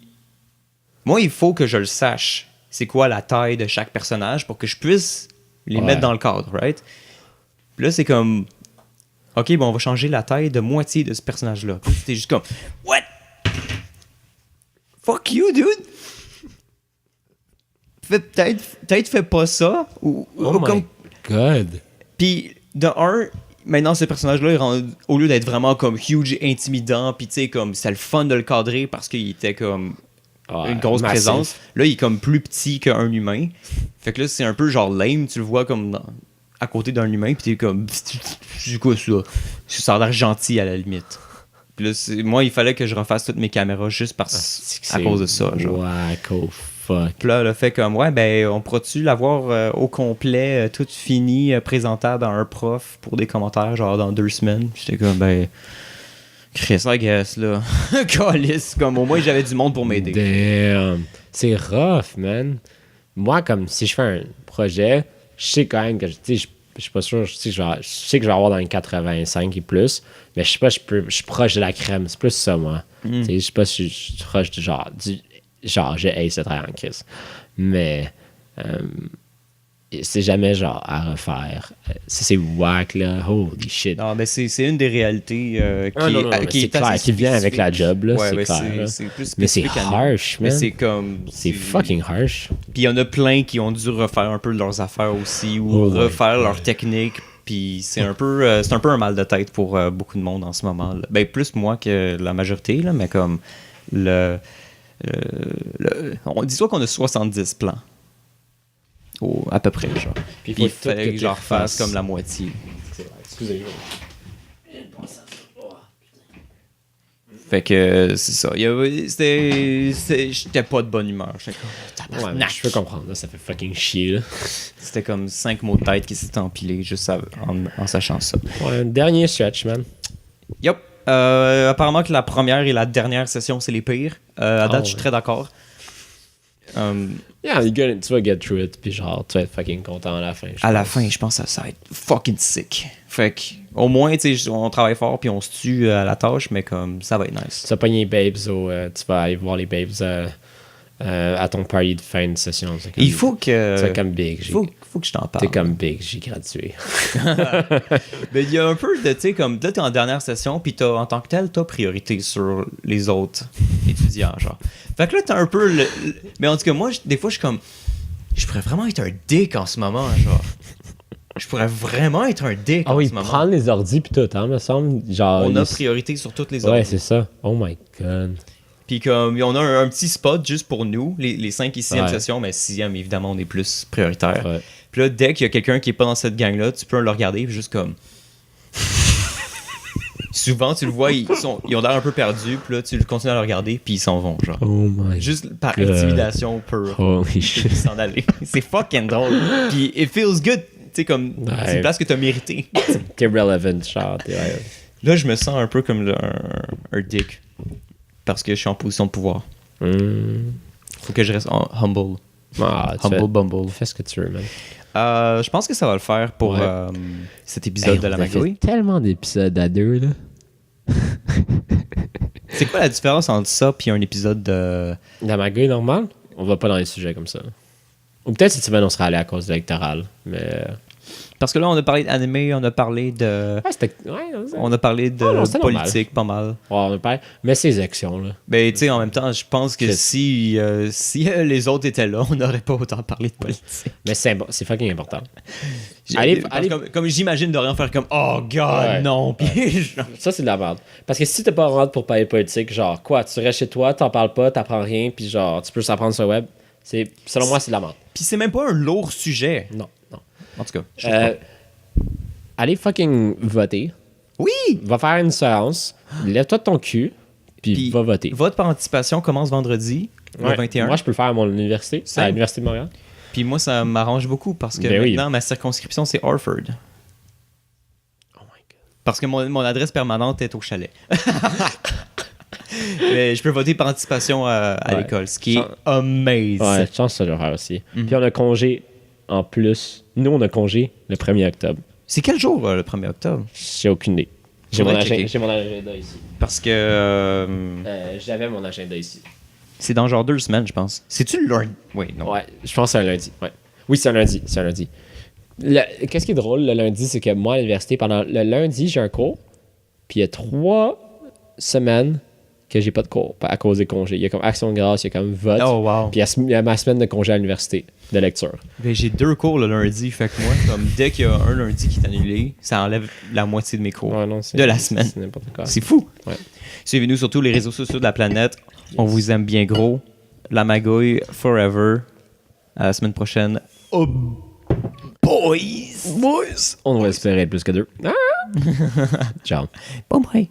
moi, il faut que je le sache. C'est quoi la taille de chaque personnage pour que je puisse les mettre dans le cadre, right? Puis là, c'est comme, OK, bon, on va changer la taille de moitié de ce personnage-là. Puis c'était juste comme, what? Fuck you, dude! Peut-être fais pas ça. Ou my God! Puis, de un, maintenant, ce personnage-là, au lieu d'être vraiment comme huge, intimidant, puis tu sais, comme, c'est le fun de le cadrer parce qu'il était comme une grosse présence. Là, il est comme plus petit qu'un humain. Fait que là, c'est un peu genre lame, tu le vois comme à côté d'un humain, puis t'es comme, c'est quoi ça? Ça a l'air gentil à la limite. Puis là, moi, il fallait que je refasse toutes mes caméras juste à cause de ça. Genre. Wacko fuck. Puis là, elle a fait comme, ouais, ben, on pourra-tu l'avoir au complet, tout fini, présentable dans un prof pour des commentaires, genre dans 2 semaines? J'étais comme, ben, Chris, I guess, là. Calice, comme au moins j'avais du monde pour m'aider. Damn. C'est rough, man. Moi, comme si je fais un projet, je sais quand même que, tu sais, je suis pas sûr, je sais que je vais avoir dans les 85 et plus, mais je sais pas, je suis proche de la crème. C'est plus ça, moi. Tu sais, je sais pas si je suis proche de genre, j'ai ce travail en crise. Mais, c'est jamais genre à refaire. C'est whack, là. Holy shit. Non, mais c'est une des réalités qui est clair, qui vient avec la job, là. Ouais, c'est clair. Là. C'est plus mais c'est spécifique à nous. harsh, man. Mais c'est comme. C'est fucking harsh. Puis il y en a plein qui ont dû refaire un peu leurs affaires aussi, ou refaire leur technique. Puis c'est un peu un mal de tête pour beaucoup de monde en ce moment. Là. Ben, plus moi que la majorité, là, mais comme on dit soit qu'on a 70 plans. À peu près, genre. Puis il fallait que je refasse comme la moitié. Excusez-moi. Fait que c'est ça. J'étais pas de bonne humeur. J'étais comme, je peux comprendre, là, ça fait fucking chier. Là. C'était comme 5 mots de tête qui s'étaient empilés juste en sachant ça. Ouais, un dernier stretch, man. Yup. Apparemment que la première et la dernière session, c'est les pires. À date, je suis très d'accord. Yeah, tu vas get through it, puis genre, tu vas être fucking content à la fin. À la fin, je pense que ça va être fucking sick. Fait que, au moins, tu sais, on travaille fort, puis on se tue à la tâche, mais comme, ça va être nice. Tu vas pogner les babes, tu vas aller voir les babes à ton party de fin de session. Comme, il faut que... C'est comme big. Faut que je t'en parle. T'es comme big, j'ai gradué. Mais il y a un peu de, tu sais, comme, là, t'es en dernière session, puis en tant que tel, t'as priorité sur les autres étudiants, genre. Fait que là, t'as un peu mais en tout cas, moi, des fois, je suis comme... Je pourrais vraiment être un dick en ce moment, genre. Je pourrais vraiment être un dick en ce moment. Prendre les ordis puis tout, hein, me semble. Genre, on a priorité sur toutes les ordis. Ouais, c'est ça. Oh my God. Puis comme, on a un petit spot juste pour nous, les 5 et 6e sessions, mais 6e, évidemment, on est plus prioritaire. Ouais. Puis là, dès qu'il y a quelqu'un qui est pas dans cette gang-là, tu peux le regarder, puis juste comme... Souvent, tu le vois, ils ont l'air un peu perdus, puis là, tu continues à le regarder, puis ils s'en vont, genre. Oh my juste par intimidation pure. Holy shit. Ils s'en aller. C'est fucking drôle. Puis it feels good, tu sais, comme, c'est une place que t'as mérité. T'es relevant, genre. Là, je me sens un peu comme un dick. Parce que je suis en position de pouvoir. Faut que je reste humble. Bumble. Fais ce que tu veux, man. Je pense que ça va le faire pour cet épisode de la magouille. Tellement d'épisodes à deux, là. C'est quoi la différence entre ça et un épisode de... La magouille normale? On va pas dans les sujets comme ça. Ou peut-être cette semaine, on sera allé à cause de l'électoral. Mais... Parce que là, on a parlé d'anime, on a parlé de... on a parlé de politique, pas mal. Ouais, on a parlé... Mais ces actions, là. Ben, tu sais, en même temps, je pense que si les autres étaient là, on n'aurait pas autant parlé de politique. Mais c'est fucking important. Allez. Comme j'imagine Dorian faire comme « Oh, God, non! » Ça, c'est de la merde. Parce que si t'es pas rentré pour parler de politique, genre, quoi, tu restes chez toi, t'en parles pas, t'apprends rien, puis genre, tu peux s'apprendre sur le web. Selon moi, c'est de la merde. Puis c'est même pas un lourd sujet. Non. En tout cas, allez fucking voter. Oui! Va faire une séance. Lève-toi de ton cul. Puis va voter. Vote par anticipation commence vendredi, le 21. Moi, je peux le faire à mon université. À l'Université de Montréal. Puis moi, ça m'arrange beaucoup parce que maintenant, ma circonscription, c'est Orford. Oh my God. Parce que mon adresse permanente est au chalet. Mais je peux voter par anticipation à l'école, ce qui est amazing. Ouais, je pense que ça doit faire aussi. Puis on a congé en plus. Nous, on a congé le 1er octobre. C'est quel jour, le 1er octobre? J'ai aucune idée. J'ai mon agenda ici. Parce que... J'avais mon agenda ici. C'est dans genre 2 semaines, je pense. C'est-tu le lundi? Oui, non. Ouais, je pense que c'est un lundi. Ouais. Oui, c'est un lundi. Qu'est-ce qui est drôle, le lundi, c'est que moi, à l'université, pendant le lundi, j'ai un cours. Puis il y a 3 semaines que j'ai pas de cours à cause des congés. Il y a comme action de grâce, il y a comme vote. Oh, wow. Puis il y a ma semaine de congé à l'université de lecture. Ben, j'ai 2 cours le lundi. Fait que moi, comme dès qu'il y a un lundi qui est annulé, ça enlève la moitié de mes cours de la semaine. C'est n'importe quoi. C'est fou. Ouais. Suivez-nous sur tous les réseaux sociaux de la planète. Yes. On vous aime bien gros. La magouille forever. À la semaine prochaine. Oh, boys! On va espérer plus que 2. Ah! Ciao. Bye bye.